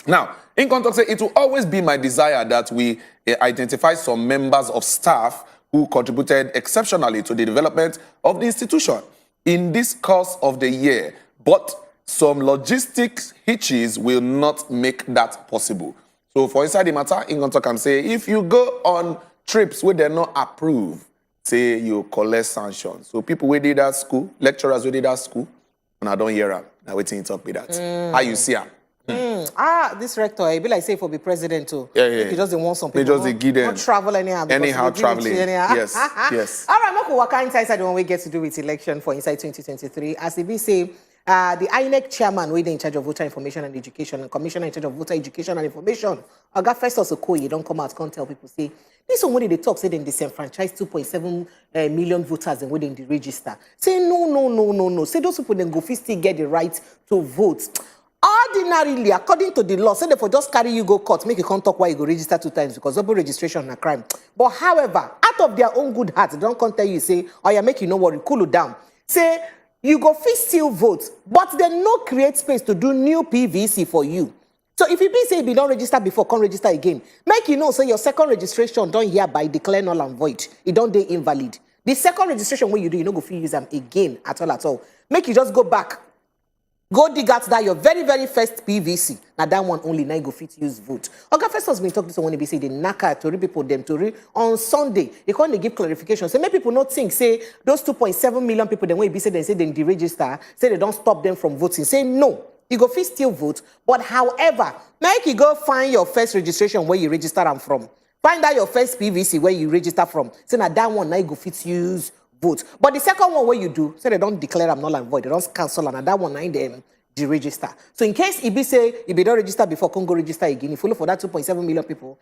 Now, in context, it will always be my desire that we identify some members of staff who contributed exceptionally to the development of the institution in this course of the year. But some logistics hitches will not make that possible. So for inside the matter, in context, can say, if you go on trips where they're not approved, say you collect sanctions. So people who did that school, lecturers who did that school, and I don't hear them. Now waiting to talk with that. How you see him? This rector, he be like say for be president too. Yeah. He just want some people. They just they give them. Not travel anyhow. Anyhow traveling. Yes, yes. All right, Moko Waka inside the one we get to do with election for inside 2023. As the say, the INEC chairman, who is in charge of voter information and education, and commissioner in charge of voter education and information, Oga Festus Okoye, don't come out, can't tell people say this one when they talk say they disenfranchise 2.7 million voters and within the register. Say no. Say those people then go still get the right to vote. Ordinarily, according to the law, say therefore just carry you go court, make you come talk why you go register 2 times because double registration is a crime. But however, out of their own good heart, they don't come tell you say, oh yeah, make you no worry, cool down. Say you go still vote, but they no create space to do new PVC for you. So if you be say you don't register before, come register again. Make you know say your second registration don't hereby declare null and void. It don't dey invalid. The second registration when you do, you no go fit use them again at all. Make you just go back. Go dig out that your very, very first PVC. Now that one only now you go fit use vote. Oga Festus been talking to someone they say they naka to people them to on Sunday. They can't give clarification. So many people not think say those 2.7 million people then when you say they deregister, say they don't stop them from voting. Say no. You go fit still vote, but however, make you go find your first registration where you register them from. Find out your first PVC where you register from. Say now that one now you go fit use vote. But the second one where you do, say they don't declare them null and void, they don't cancel and that one now them deregister. So in case if you say if you don't register before, come go register again. You follow for that 2.7 million people.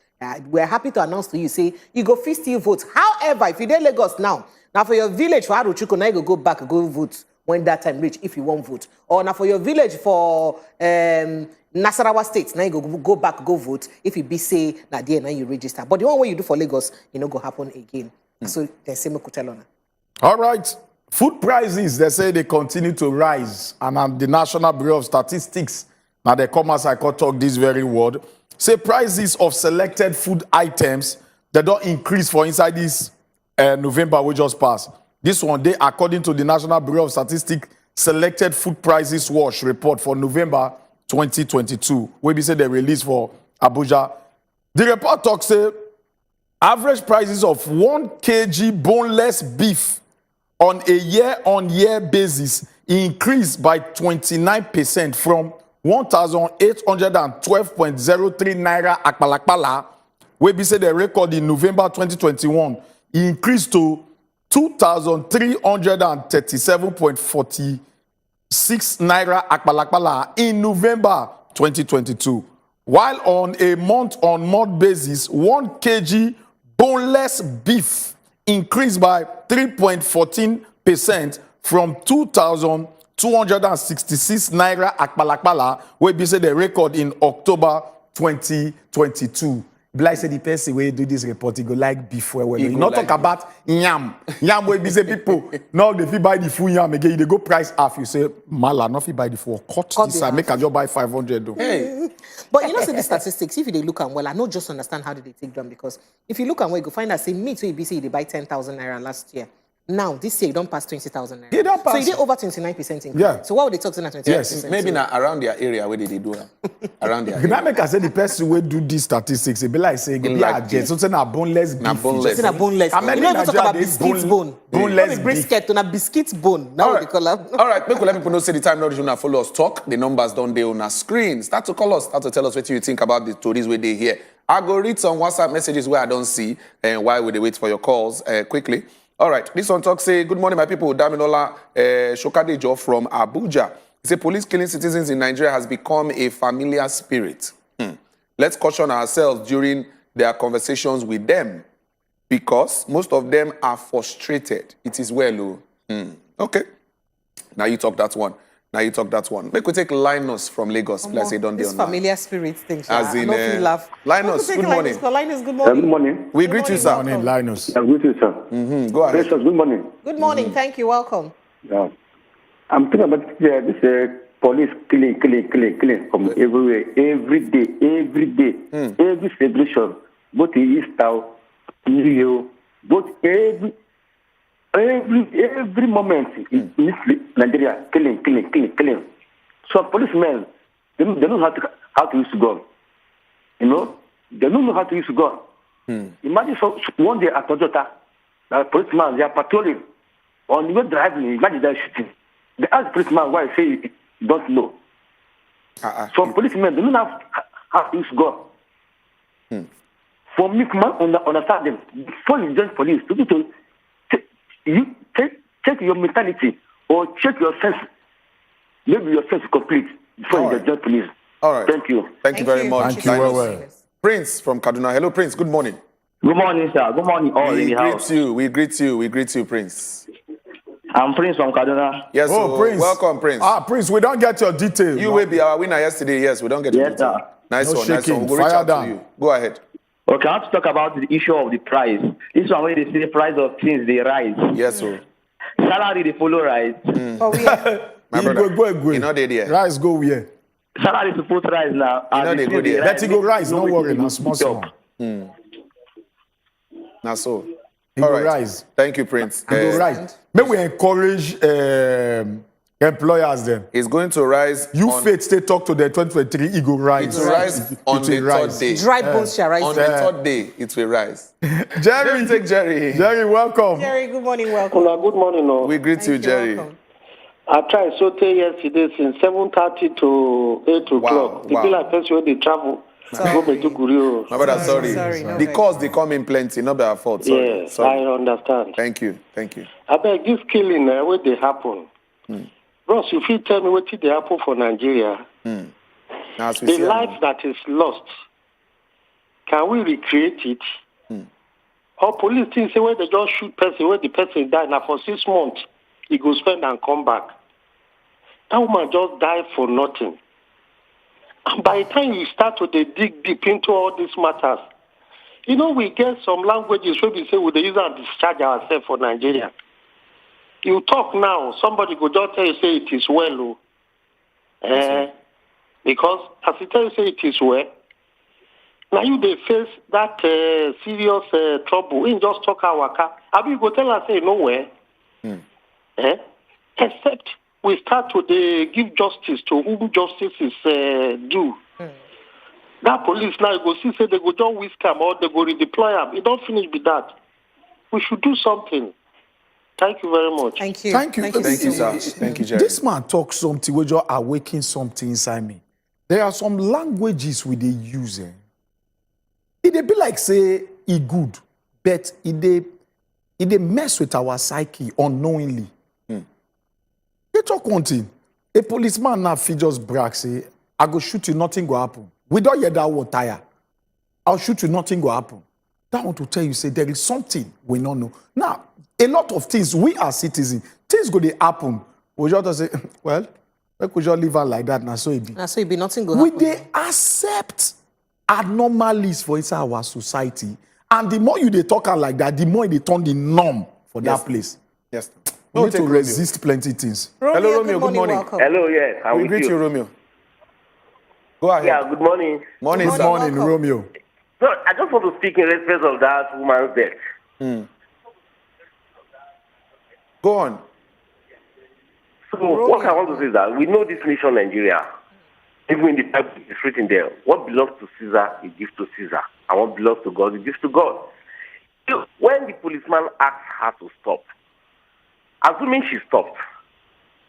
We're happy to announce to you, say you go fit still vote. However, if you dey Lagos now for your village for Aruchuku, now you go back go vote when that time reach if you won't vote. Or now for your village for Nasarawa State, now you go back go vote if you be say now there now you register. But the one way you do for Lagos, you know go happen again. So they say me tell on. All right. Food prices, they say they continue to rise. And the National Bureau of Statistics, now they come as I could talk this very word, say prices of selected food items, they don't increase for inside this November we just passed. This one day, according to the National Bureau of Statistics, selected food prices wash report for November 2022, where we say they released for Abuja. The report talks say average prices of 1 kg boneless beef on a year-on-year basis increased by 29% from 1,812.03 naira akpalakpala, where we say the record in November 2021 increased to 2,337.46 naira akpalakpala in November 2022. While on a month-on-month basis, 1 kg boneless beef increased by 3.14% from 2,266 naira akpalakpala, where we say the record in October 2022. Like say the person where do this report, he go like beef well. You not like talk about yam. Yam where be say people now they fit buy the full yam again. They go price half. You say mala not fit buy the full. Cut this. I make a job buy 500 though. Hey. But you know, say the statistics, if they look at well, I don't just understand how did they take them because if you look at where you go find that say meat so you be say they buy 10,000 naira last year. Now this year you don't pass 20,000 naira. Yeah, don't pass. So you did over 29% increase. Yeah. So what would they talk to that 29%? Yes. Maybe now around their area where they do that. Around their area. Can I make I say the person who do these statistics? It be like say be like jet. So say na boneless beef. Na boneless. Say na boneless. You don't even talk about biscuit bone. Boneless beef. Brisket to na biscuit bone. Now they call them. All right, make we let people know say the time not you follow us talk. The numbers don't dey on our screen. Start to call us. Start to tell us what you think about the stories where they hear. I go read some WhatsApp messages where I don't see and why would they wait for your calls quickly. All right, this one talk say, good morning, my people. Daminola Shokadejo from Abuja. He say, police killing citizens in Nigeria has become a familiar spirit. Let's caution ourselves during their conversations with them because most of them are frustrated. It is well. Okay. Now you talk that one. Make we take Linus from Lagos. Please say don't this familiar spirit thing. As in, laugh. Linus, good morning. Linus, good morning. Good morning. We greet you, sir. Good morning, Linus. I greet you, sir. Go ahead. Precious, good morning. Good morning. Thank you. Welcome. Yeah. I'm talking about this police killing from everywhere, every day, every celebration, both in Easter, New Year, both every moment in Nigeria, killing. So policemen, they know how to use gun. You know, they don't know how to use gun. Imagine one day at Toyota, the policeman they are patrolling on the way driving. Imagine they're shooting. They ask the policeman why. Say don't know. Some policemen do not have how to use gun. For me, man, understand them. Before you join police, you check your mentality or check your sense. Maybe your sense is complete before you join police. All right. Thank you. Thank you very much. Thank you. Well. Prince from Kaduna. Hello, Prince. Good morning. Good morning, sir. Good morning, all in the house. We greet you, Prince. I'm Prince from Kaduna. Yes, Prince. Welcome, Prince. Prince, we don't get your details. You will be our winner yesterday. Yes, we don't get your details. Sir. Nice No one, nice shaking. one. We'll reach Fire out down. to you. Go ahead. Okay, I want to talk about the issue of the price. This one where they say the price of things, they rise. Yes, sir. Salary, they follow rise. My brother, go. you know they there. Rise go where? Salary supposed to rise now. You know they go there. Let it go rise, no worry, now small. Now so. It All go right. rise. Thank you, Prince. It go rise. May we encourage employers then. It's going to rise. Faith stay talk to the 2023, it go rise. It will rise on the third day. Dry bones shall rise. On the third day, it will rise. Jerry, take Jerry. Jerry, welcome. Jerry, good morning, welcome. Good morning. No. We greet you, Jerry. Welcome. I tried saute yesterday since 7:30 to 8 o'clock. The bill I person when they travel. Go to Gudu. My brother, sorry. No the calls they come in plenty, not by our fault. Sorry. Yes, sorry. I understand. Thank you. I beg this killing where they happen. Bros, if you tell me what did they happen for Nigeria, the life that is lost, can we recreate it? Or police things say where they just shoot person, where the person died now for 6 months, he go spend and come back. That woman just died for nothing. And by the time you start to dig deep into all these matters, you know, we get some languages where we say we use and discharge ourselves for Nigeria. You talk now, somebody go just tell you, say it is well. Because as you tell you, say it is well, now you they face that serious trouble. In just talk our car. I mean, go tell us, say, nowhere. Except we start to give justice to whom justice is due. That police now go see say they go just whisk them or they go redeploy them. It don't finish with that. We should do something. Thank you very much. Thank you. Thank you. Thank you, sir. Thank you, Jerry. This man talks something which just awaken something inside me. There are some languages we they use. It they be like say it good, but it they mess with our psyche unknowingly. They talk one thing. A policeman now fit just brag say, I go shoot you, nothing go happen. We don't hear that word tire. I'll shoot you, nothing go happen. That want to tell you, say there is something we don't know. Now, a lot of things, we as citizens, things go they happen. We just say, well, we could just leave her like that. Now so it be. Now so it be nothing go happen. We they accept anomalies for inside our society. And the more you they talk like that, the more they turn the norm for that place. Yes. We need to resist plenty things. Hello, Romeo. Good morning. Hello, yes. We greet you, Romeo. Go ahead. Yeah, good morning. Morning, Good sir. morning, Romeo. No, I just want to speak in respect of that woman's death. Go on. So what I want to say is that we know this nation, Nigeria, even in the Bible, it's written there, what belongs to Caesar, you give to Caesar. And what belongs to God, you give to God. So when the policeman asks her to stop, assuming she stopped,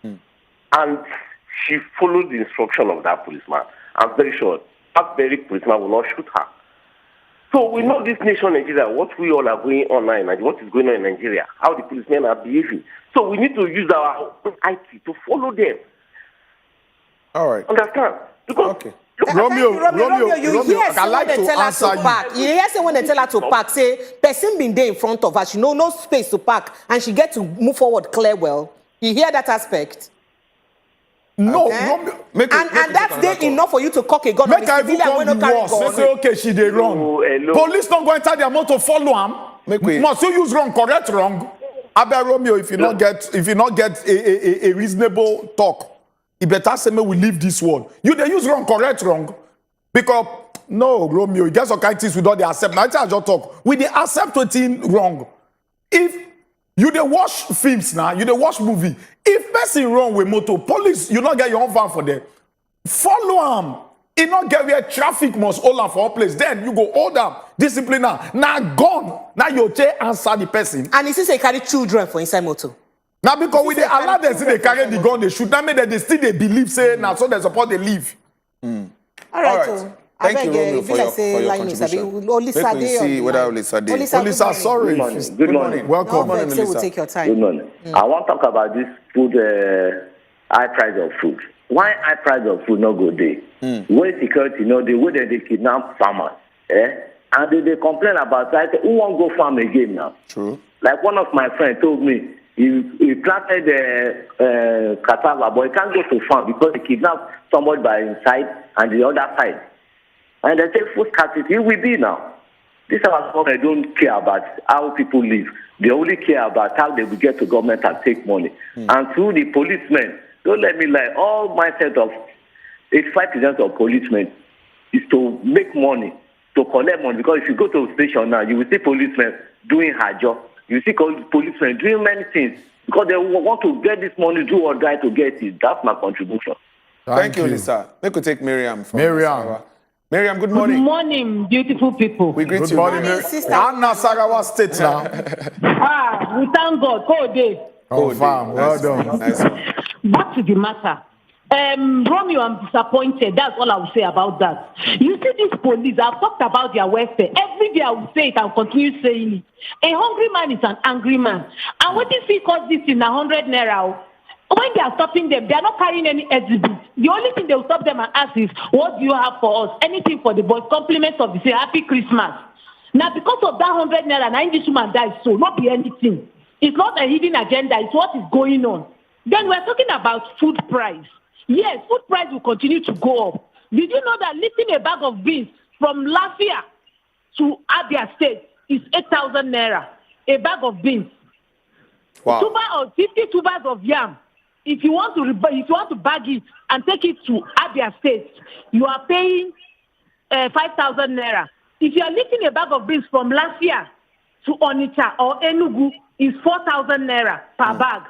and she followed the instruction of that policeman, I'm very sure that very policeman will not shoot her. So we know this nation, Nigeria, what we all are going on now in Nigeria, what is going on in Nigeria, how the policemen are behaving. So we need to use our own IT to follow them. All right. Understand? Because Romeo, you hear say when they tell her to park. You hear say when they tell her to park, say person been there in front of her, she no space to park, and she get to move forward clear well. You hear that aspect? No, Romeo, and that's there enough for you to cock a gun. Make I even come the worst. They say, okay, she did wrong. Police don't go inside their motor follow him. Must you use wrong, correct wrong? Abel Romeo, if you not get a reasonable talk, you better say me we leave this world. You they use wrong, correct wrong. Because no, Romeo, you get some kind of things we don't accept. Now I just talk. We they accept anything wrong. If you they watch films now, you they watch movie. If person wrong with motor, police, you not get your own van for them. Follow them. You not get where traffic must hold them for a place. Then you go hold them. Discipline now. Now gone. Now you take answer the person. And he say carry children for inside motor. Now because we they allow them say they carry the gun, they shoot. That mean that they still they believe say now so they support they leave. All right. So, Thank you, Romeo, for your contribution. Let me see whether Olisa did. Olisa, sorry. Good morning. Welcome. No, vex, say we'll take your time. Good morning. I want to talk about this food, high price of food. Why high price of food not go there? Where security, the way that they kidnap farmers, and they complain about that. Who won't go farm again now? True. Like one of my friends told me, he planted cassava, but he can't go to farm because he kidnapped somebody by inside and the other side. And they say food scarcity will be now. This our government don't care about how people live. They only care about how they will get to government and take money. And through the policemen, don't let me lie, all mindset of 85% of policemen is to make money, to collect money. Because if you go to a station now, you will see policemen doing her job. You see policemen doing many things because they want to get this money, do or die to get it. That's my contribution. Thank you, Lisa. We could take Miriam from Miriam. Miriam, good morning. Good morning, beautiful people. We greet Good you. morning, Miriam. Anna Sarawa State now. We thank God. Whole day. Oh, fam. Well done. Nice one. Back to the matter. Romeo, I'm disappointed. That's all I will say about that. You see, these police, I've talked about their welfare. Every day I will say it, I'll continue saying it. A hungry man is an angry man. And what if he calls this in 100 naira? When they are stopping them, they are not carrying any exhibit. The only thing they will stop them and ask is, what do you have for us? Anything for the boys, compliments of the say, Happy Christmas. Now, because of that 100 naira, now this woman dies, so not be anything. It's not a hidden agenda, it's what is going on. Then we're talking about food price. Yes, food price will continue to go up. Did you know that lifting a bag of beans from Lafia to Abia State is 8,000 naira? A bag of beans. Wow. 50 tubers of yam. If you want to bag it and take it to Abia State, you are paying 5,000 naira. If you are lifting a bag of beans from Lafia to Onitsha or Enugu, is 4,000 naira per bag.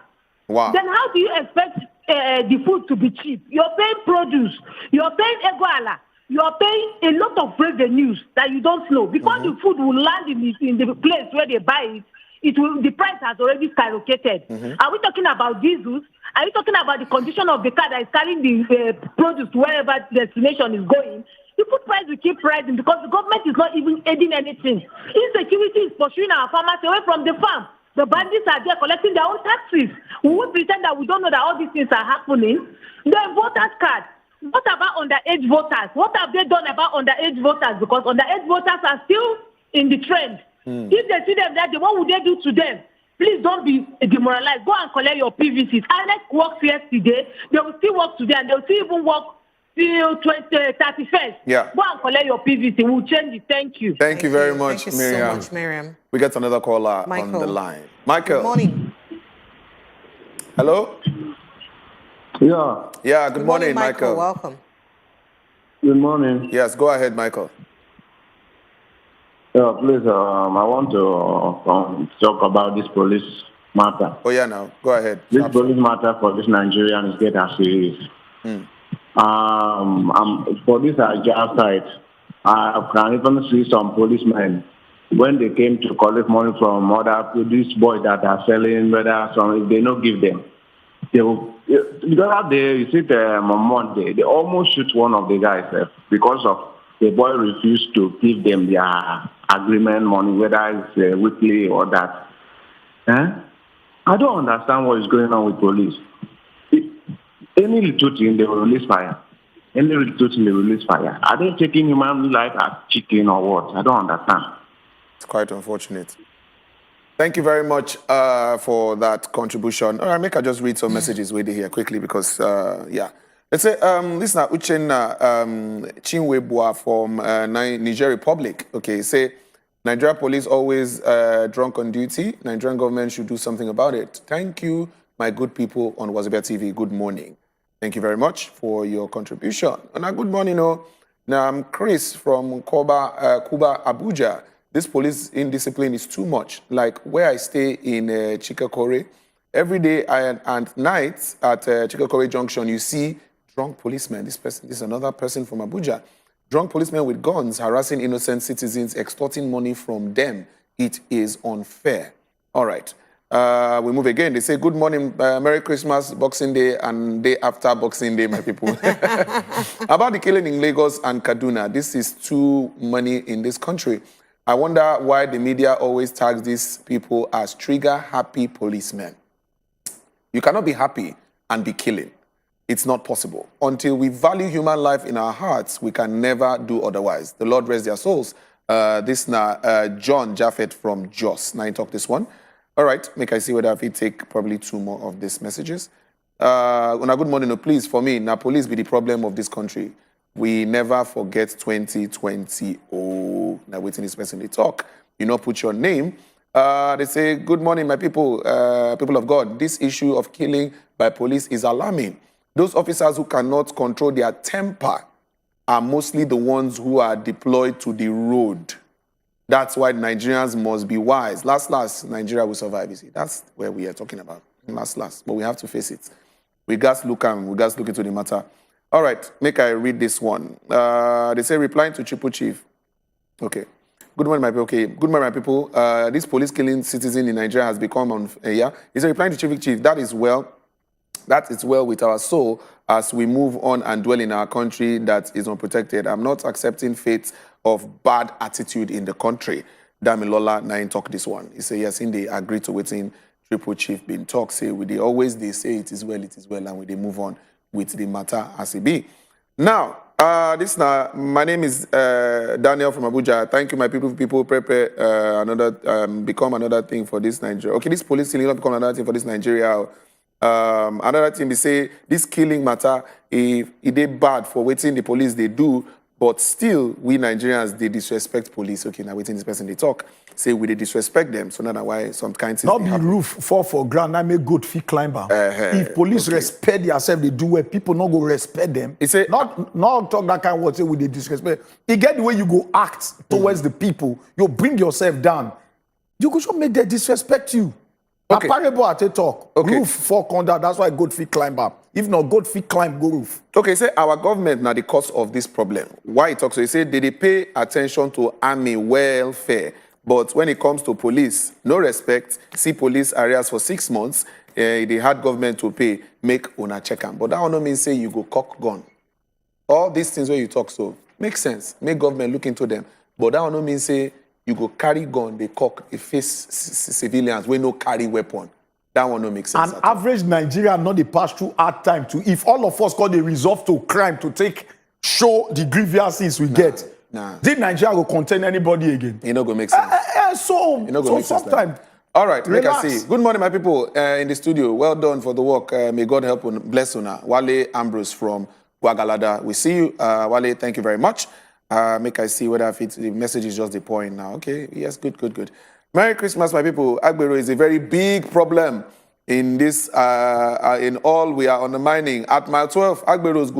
Wow. Then how do you expect the food to be cheap? You're paying produce, you're paying eguala, you're paying a lot of revenues that you don't know. Because the food will land in the place where they buy it, the price has already skyrocketed. Are we talking about diesels? Are you talking about the condition of the car that is carrying the produce to wherever destination is going? The food price will keep rising because the government is not even aiding anything. Insecurity is pursuing our farmers away from the farm. The bandits are there collecting their own taxes. We won't pretend that we don't know that all these things are happening. The voters card. What about underage voters? What have they done about underage voters? Because underage voters are still in the trend. If they see them there, what would they do to them? Please don't be demoralized. Go and collect your PVCs. Alex worked yesterday. They will still work today, and they will still even work till 31st. Yeah. Go and collect your PVC. We'll change it. Thank you. Thank you very much, Thank you Miriam. so much, Miriam. We get another caller Michael. on the line. Michael. Good morning. Hello? Yeah. Yeah, good morning, Michael. Welcome. Good morning. Yes, go ahead, Michael. Yeah, please, I want to talk about this police matter. Oh, yeah, now. Go ahead. This police matter for this Nigerian is getting serious. For this Naija side, I can even see some policemen, when they came to collect money from other these boys that are selling, whether some, if they don't give them, they will, because you see on Monday, they almost shoot one of the guys because of the boy refused to give them their agreement money, whether it's weekly or that. I don't understand what is going on with police. Any little thing, they will release fire. Any little thing, they release fire. Are they taking human life as chicken or what? I don't understand. It's quite unfortunate. Thank you very much for that contribution. All right, make I just read some messages with you here quickly because, yeah. Let's say, listen, Uchenna Chinwebua from Niger Republic. Okay, say, Nigeria police always drunk on duty. Nigerian government should do something about it. Thank you, my good people on Wazobia TV. Good morning. Thank you very much for your contribution. And good morning, now I'm Chris from Cuba, Abuja. This police indiscipline is too much. Like where I stay in Chikakore, every day and night at Chikakore Junction, you see drunk policemen. This is another person from Abuja. Drunk policemen with guns harassing innocent citizens, extorting money from them. It is unfair. All right. We move again. They say, good morning, Merry Christmas, Boxing Day, and day after Boxing Day, my people. About the killing in Lagos and Kaduna, this is too many in this country. I wonder why the media always tags these people as trigger-happy policemen. You cannot be happy and be killing. It's not possible. Until we value human life in our hearts, we can never do otherwise. The Lord rest their souls. This now, John Japheth from Jos. Now, talk this one. All right, make I see whether if we take probably 2 more of these messages. Una good morning, no, please, for me, now police be the problem of this country. We never forget 2020. Oh, now waiting this person they talk. You know, put your name. They say, good morning, my people, people of God. This issue of killing by police is alarming. Those officers who cannot control their temper are mostly the ones who are deployed to the road. That's why Nigerians must be wise. Last, Nigeria will survive, you see. That's where we are talking about. Last. But we have to face it. We got to look into the matter. All right, make I read this one. They say, replying to Triple Chief. Okay. Good morning, my people. Okay. Good morning, my people. This police killing citizen in Nigeria has become unfair. He said, replying to Triple Chief, that is well with our soul as we move on and dwell in our country that is unprotected. I'm not accepting fate of bad attitude in the country. Damilola Nine talk this one. He say yes, in they agree to waiting Triple Chief been talk. Say they always they say it is well, and we they move on with the matter as it be. Now, my name is Daniel from Abuja. Thank you, my people prepare become another thing for this Nigeria. Okay, this police killing not become another thing for this Nigeria. Another thing they say this killing matter if it is bad for waiting the police they do. But still, we Nigerians, they disrespect police. Okay, now waiting this person they talk. Say we they disrespect them. So now why some kind of not be happen. Roof fall for ground. I make good feet climber. If police respect themselves, they do where people not go respect them. It's a, not talk that kind of word say we they disrespect. You get the way you go act towards the people. You bring yourself down. You go show make they disrespect you. Okay. Parable at a talk. Okay. Roof fall conduct. That's why good feet climb up. If not, good feet climb go roof. Okay, say our government now the cause of this problem. Why it talks? So he said they pay attention to army welfare, but when it comes to police, no respect. See police areas for 6 months. They had government to pay, make una check them. But that one don't mean say you go cock gun. All these things where you talk so make sense. Make government look into them. But that one don't mean say you go carry gun, they cock, they face civilians where no carry weapon. That one don't make sense. An average Nigerian not the pass through hard time to if all of us got the resolve to crime to show the grievances we get. Did Nigeria go contain anybody again? It not gonna make sense. So sometimes. All right, make I see. Good morning, my people in the studio. Well done for the work. May God help and bless you now. Wale Ambrose from Guagalada. We see you. Wale, thank you very much. Make I see whether if the message is just the point now. Okay, yes, good. Merry Christmas, my people. Agbero is a very big problem in this, in all we are undermining. At mile 12, Agberos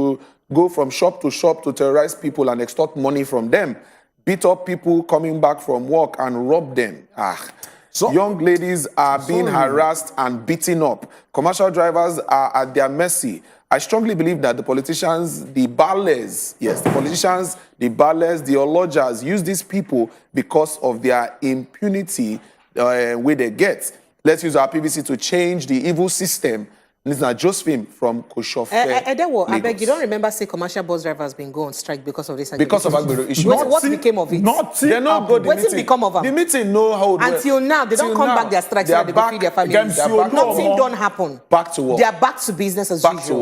go from shop to terrorize people and extort money from them, beat up people coming back from work and rob them. So, young ladies are being harassed and beaten up. Commercial drivers are at their mercy. I strongly believe that the politicians, the ballers, the ologers use these people because of their impunity where they get. Let's use our PVC to change the evil system. This is not Josephine from Counterfeit. I beg you don't remember say commercial bus drivers been go on strike because of this. Because of Agbero issue. What became of it? They not go the what meeting. Become of them? The meeting know how. Until now, they don't come back their strikes so they go feed their families. Nothing don't happen. Back to work. They are back to business as usual. Back to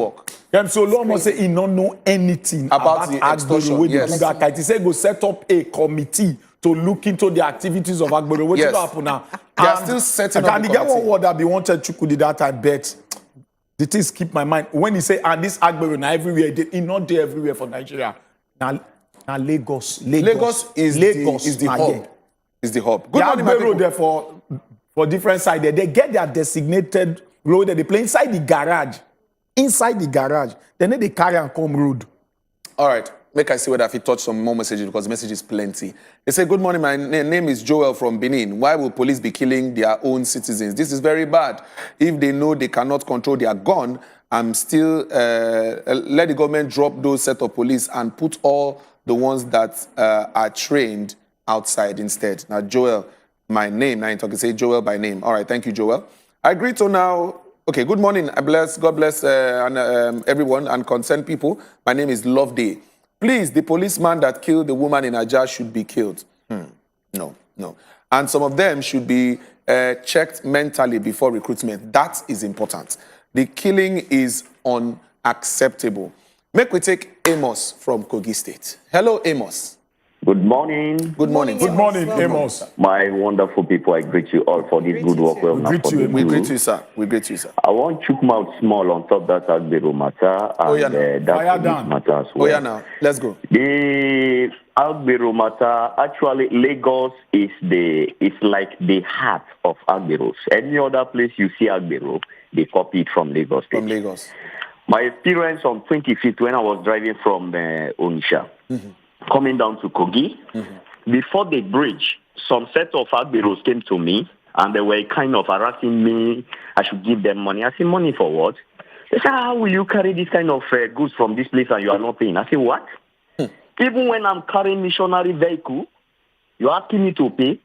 work. So long say he don't know anything about the extortion. Yes. He said go set up a committee to look into the activities of Agbero. What will happen now? They are still setting up. And the get one word that be wanted Chukudi that time, but the things keep my mind. When he say, and this Agbero now everywhere, he not there everywhere for Nigeria. Now Lagos is the hub. Is the hub. Good morning, Agbero there for different side. They get their designated road that they play inside the garage. Inside the garage. Then they carry and come road. All right. Make I see whether I fit touch some more messages because the message is plenty. They say, good morning, my name is Joel from Benin. Why will police be killing their own citizens? This is very bad. If they know they cannot control their gun, I'm still, let the government drop those set of police and put all the ones that are trained outside instead. Now, Joel, my name, now you talk, say Joel by name. All right, thank you, Joel. I agree to now. Okay, good morning. God bless everyone and concerned people. My name is Loveday. Please, the policeman that killed the woman in Naija should be killed. No. And some of them should be checked mentally before recruitment. That is important. The killing is unacceptable. Make we take Amos from Kogi State. Hello, Amos. Good morning. Good morning. Good morning, Amos. My wonderful people, I greet you all for this good work. We greet you, sir. We greet you, sir. I want to come out small on top that Agbero matter and that police matter as well. Oh, yeah, now. Let's go. The Agbero matter, actually, Lagos is like the heart of Agberos. Any other place you see Agbero, they copy it from Lagos State. From Lagos. My experience on 25th when I was driving from Onitsha, coming down to Kogi, before the bridge, some set of Agberos came to me and they were kind of harassing me. I should give them money. I said, money for what? They said, how will you carry this kind of goods from this place and you are not paying? I said, what? Even when I'm carrying missionary vehicle, you're asking me to pay?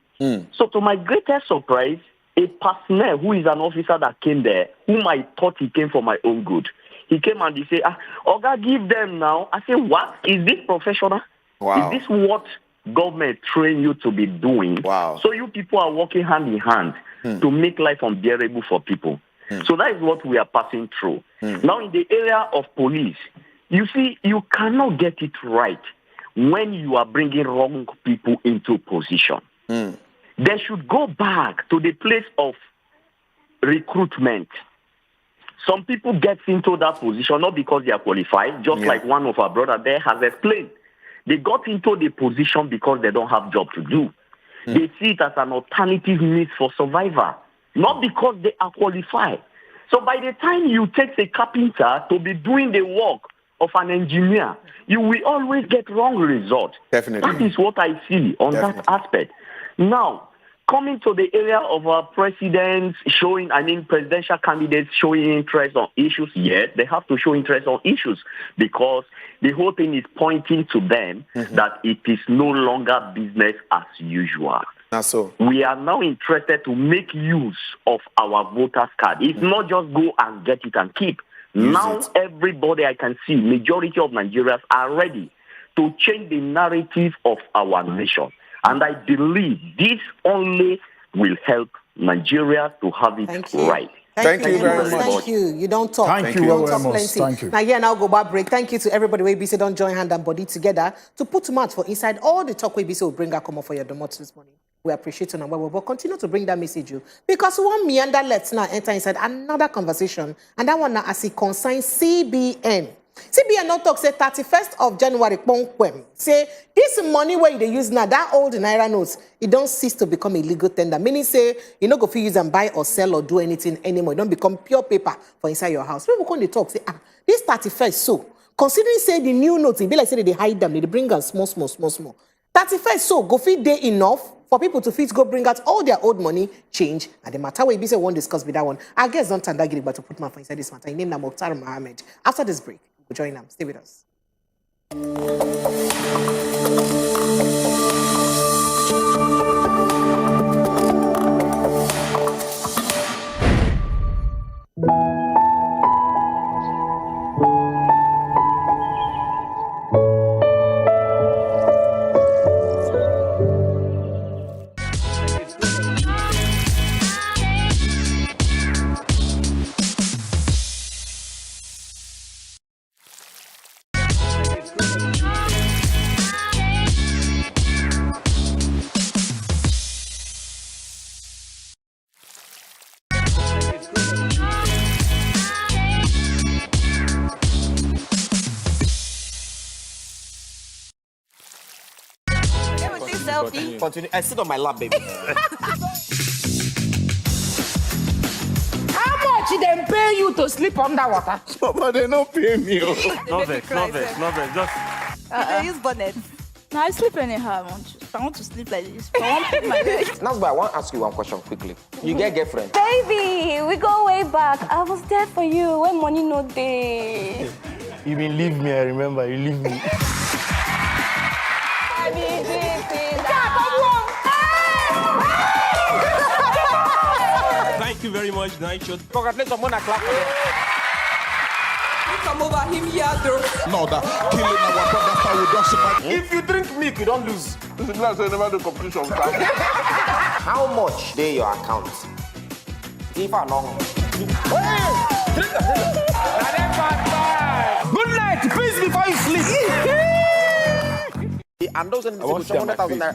So to my greatest surprise, a personnel who is an officer that came there, whom I thought he came for my own good, he came and he said, Oga, give them now. I said, what? Is this professional? Wow. Is this what government train you to be doing? Wow. So you people are working hand in hand to make life unbearable for people. So that is what we are passing through. Now in the area of police, you see, you cannot get it right when you are bringing wrong people into position. They should go back to the place of recruitment. Some people get into that position not because they are qualified, just like one of our brother there has explained. They got into the position because they don't have job to do. They see it as an alternative means for survival, not because they are qualified. So by the time you take a carpenter to be doing the work of an engineer, you will always get wrong results. Definitely. That is what I see on that aspect. Now, coming to the area of our presidents presidential candidates showing interest on issues, yes, they have to show interest on issues because the whole thing is pointing to them that it is no longer business as usual. That's so. We are now interested to make use of our voters card. It's not just go and get it and keep. Now everybody I can see, majority of Nigerians are ready to change the narrative of our nation. And I believe this only will help Nigeria to have it right. Thank you very much. Thank you. You don't talk. Thank you, don't talk Amos. plenty. Thank you. Now, yeah, now go back break. Thank you to everybody where BC don't join hand and body together to put mouth for inside all the talk where BC will bring come up for your domot this morning. We appreciate it and well, but continue to bring that message you because one meander let's now enter inside another conversation and that one now as it concerns CBN. CBN not talk say 31st of January say this money where they use now that old Naira notes it don't cease to become a legal tender, meaning say you no go fit use and buy or sell or do anything anymore. It don't become pure paper for inside your house. People come they talk say this 31st so considering say the new notes it be like say they hide them, they bring them small 31st so go fit day enough for people to fit go bring out all their old money change and the matter we be say won't discuss with that one. I guess don't turn that but to put my inside this matter. His name is Mokhtar Mohammed. After this break, we'll join them. Stay with us. Continue. I sit on my lap, baby. How much they pay you to sleep underwater? But they don't pay me. No vex. Just. They use bonnet. No, I sleep anyhow. I want to sleep like this. I want to put my leg. Now, but I want to ask you one question quickly. You get girlfriend? Baby, we go way back. I was there for you when money no day. You been leave me, I remember. You leave me. you very much. Nice shot. Congratulations, Mona. Clap for them. Come over him here, though. No, that killing our brother. That's how we don't survive. If you drink milk, you don't lose. This is not never do competition with that. How much they your account? If I long. Good night. Peace before you sleep. And those in the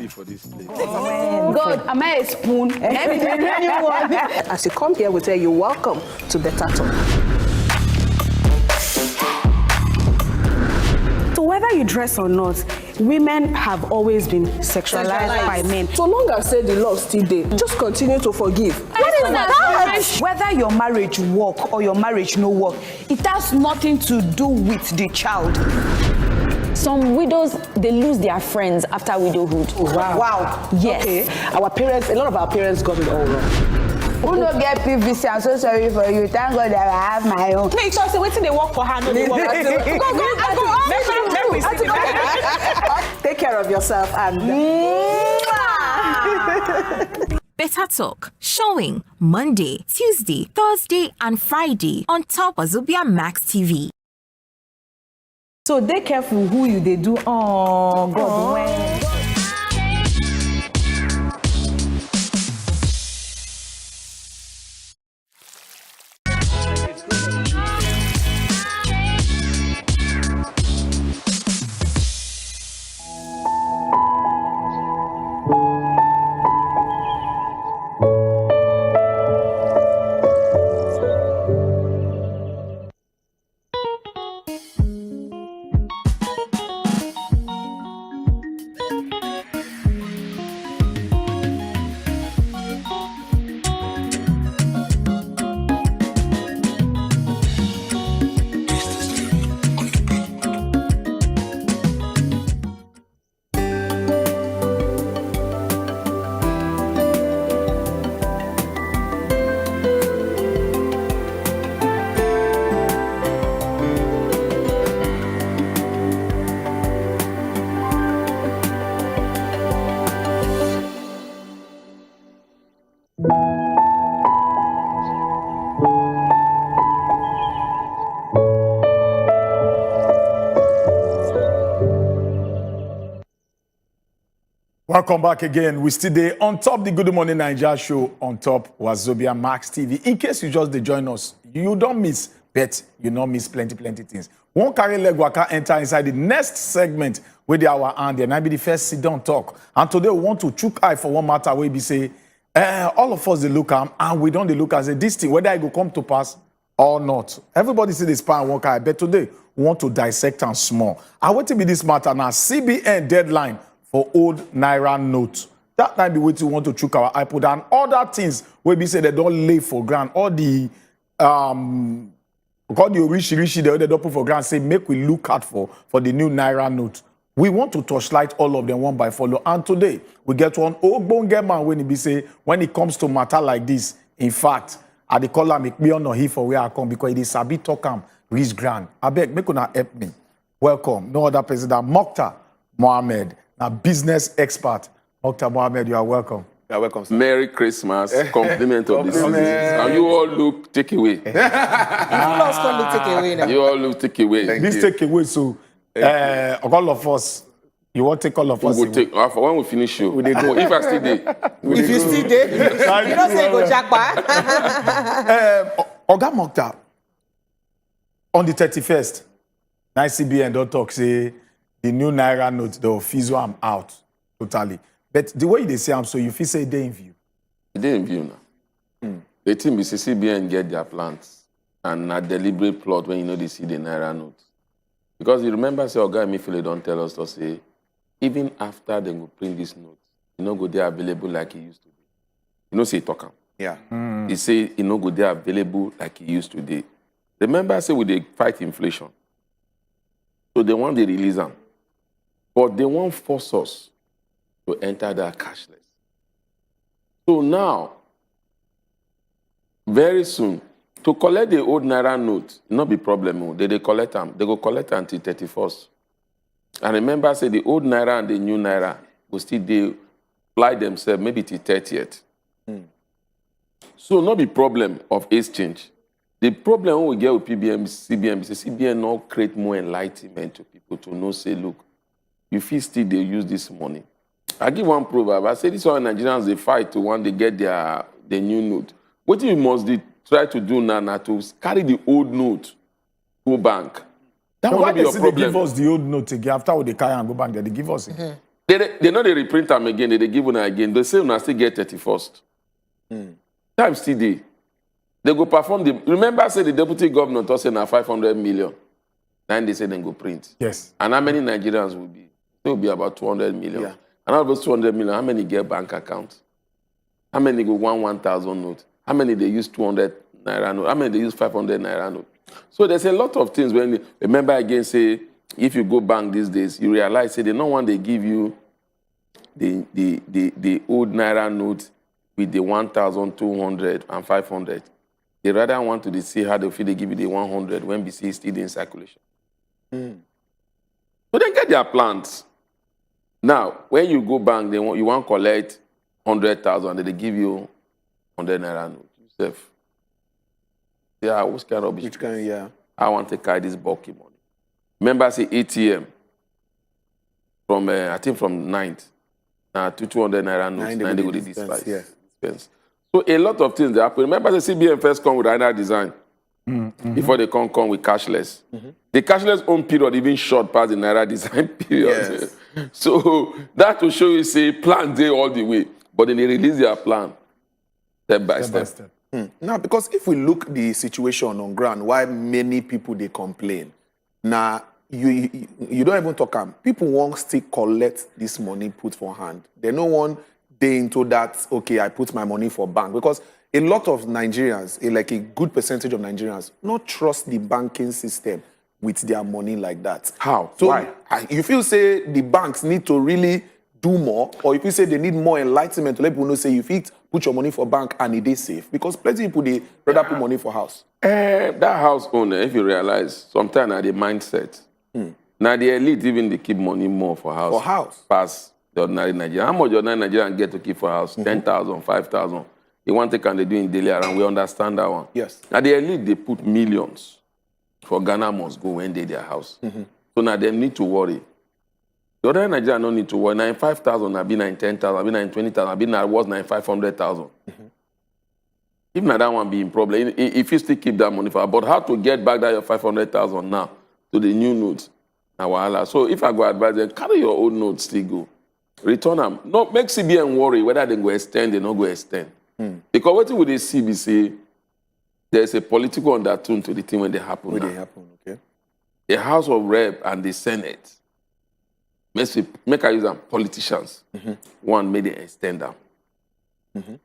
for this place. God, am I a spoon? As you come here, we tell you welcome to Better Talk. So whether you dress or not, women have always been sexualized by men. So long as say the love still there, just continue to forgive. What is that? Whether your marriage work or your marriage no work, it has nothing to do with the child. Some widows, they lose their friends after widowhood. Wow. Yes. Okay. Our parents, a lot of our parents got it all wrong. Who no get PVC? I'm so sorry for you. Thank God that I have my own. Make sure say waiting they work for her, no they work. Take care of yourself and Better Talk, showing Monday, Tuesday, Thursday, and Friday on top wazobiamax TV. So they careful who you they do. Oh God, when. Welcome back again. We still there on top the Good Morning Naija show on top wazobiamax TV. In case you just join us, you don't miss, but you don't miss plenty things. One carry leg waka enter inside the next segment with our hand and I be the first sit down talk. And today we want to chook eye for one matter where we say all of us they look and we don't they look as a this thing whether it will come to pass or not. Everybody see the span one eye, but today we want to dissect and small. I want to be this matter now. CBN deadline for old Naira notes. That might be what you want to chook our iPod and other things where we say they don't lay for ground. All the rishi they don't put for ground say make we look out for the new Naira note. We want to torchlight all of them one by follow. And today we get one ogbonge man when he be say when it comes to matter like this. In fact, I dey call am make me on here for where I come because it is sabi talk am reach ground. I beg make una help me. Welcome. No other person than Mokhtar Mohammed. A business expert. Dr. Mohammed, you are welcome. You are welcome, sir. Merry Christmas. Compliment of the season. And you all look take away. You all look take away. This take away, so all of us, you want to take all of us? We will take, for when we finish show. We go. If I still there. If you still there, you don't say go jackpot. Oga Mokhtar, on the 31st, CBN don't talk, say, the new Naira note, the fizzle am out totally. But the way they say I'm so you feel say they in view. They in view now. The team is CBN get their plans and a deliberate plot when you know they see the Naira note. Because you remember say Oga Emefiele don't tell us to say even after they go print this note, you know go there available like it used to be. You know say talk am. Yeah. He say you know go there available like it used to be. Remember say we dey fight inflation. So they want to release them. But they won't force us to enter that cashless. So now, very soon, to collect the old Naira note, not be problem. They collect them. They go collect them until 31st. And remember, say the old Naira and the new Naira will still fly themselves maybe till 30th. So not the problem of exchange. The problem when we get with PBM, CBN, is CBN now create more enlightenment to people to know, say, look, you feel still they use this money. I give one proverb. I say this one Nigerians they fight to when they get the new note. What you must try to do now to carry the old note to bank. That will why not be your they problem. give us the old note again after they carry and go back there? They give us it. They know they reprint them again. They give them again. They say when still get 31st. Time still day. They go perform the. Remember, say the deputy governor told say na 500 million. Then they say they go print. Yes. And how many Nigerians will be? It will be about 200 million. Yeah. And out of those 200 million, how many get bank accounts? How many go 1,000 note? How many they use 200 Naira note? How many they use 500 Naira note? So there's a lot of things when remember again say if you go bank these days, you realize say they don't want they give you the old Naira note with the 1,200 and 500. They rather want to see how they feel they give you the 100 when BC is still in circulation. So they get their plans. Now, when you go bank, you want to collect 100,000, they give you 100 Naira note. Yourself. Yeah, which kind of Which kind, yeah. I want to carry this bulky money. Remember, say ATM from I think from 9th to 200 Naira notes. 9 they go to dispense. Yeah. Dispense. So a lot of things that happen. Remember, the CBN first come with either design before they come with cashless. The cashless own period even short past the Naira design period. Yes. So that will show you say plan day all the way, but then they release their plan step by step. Now, because if we look the situation on ground, why many people they complain. Now, you don't even talk am. People won't still collect this money put for hand. They no one day into that, okay, I put my money for bank. Because a lot of Nigerians, like a good percentage of Nigerians, not trust the banking system with their money like that. How? So Why? You feel say the banks need to really do more, or if you say they need more enlightenment to let people know say you fit put your money for bank and it is safe, because plenty people they rather put money for house. That house owner, if you realize, sometimes at the mindset. Now the elite even they keep money more for house. For house. Past the ordinary Nigerian. How much the ordinary Nigerian get to keep for house? 10,000, 5,000. They want to can they do in daily around. We understand that one. Yes. Now the elite they put millions for Ghana must go when they their house. So now they need to worry. The ordinary Nigerian don't need to worry. 95,000, I be 10,000, I be 20,000, I be was 500,000. If not that one be in problem, if you still keep that money for, but how to get back that your 500,000 now to the new notes? Now, wahala. So if I go advise them, carry your old notes, still go. Return them. No, make CBN worry whether they go extend, they not go extend. Because what would they see be say, there's a political undertone to the thing when they happen. When now. they happen, okay. The House of Rep and the Senate, make I use them, politicians. One, may they extend them.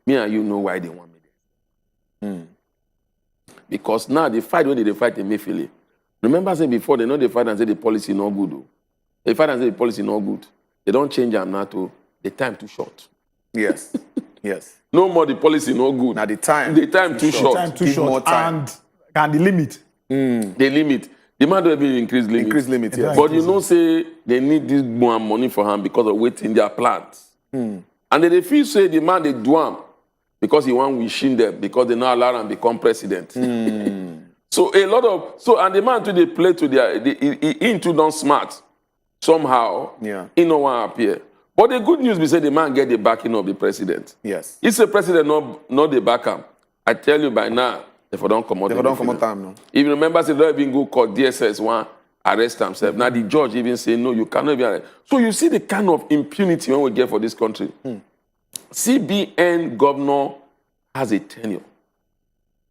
Me and you know why they want me there. Because now they fight when they fight in Mayfield. Remember, say before they know they fight and say the policy no good. Though. They fight and say the policy no good. They don't change them now to the time too short. Yes. Yes. No more the policy no good. Now the time too short. Time too Give short. more time. And the limit. The limit. The man don't even increase limit. Increase limit, yes. But you know, say they need this more money for him because of waiting their plans. And they feel say the man they do him because he want wishing them because they not allow him become president. So a lot of and the man too they play to their he into non smart somehow. Yeah. He no one appear. But the good news be say the man get the backing of the president. Yes. If the president not the back him, I tell you by now, if I don't come out, If I don't come out time, no. if you remember, say don't even go court, DSS one arrest himself. Now the judge even say no, you cannot be arrested. So you see the kind of impunity when we get for this country. CBN governor has a tenure,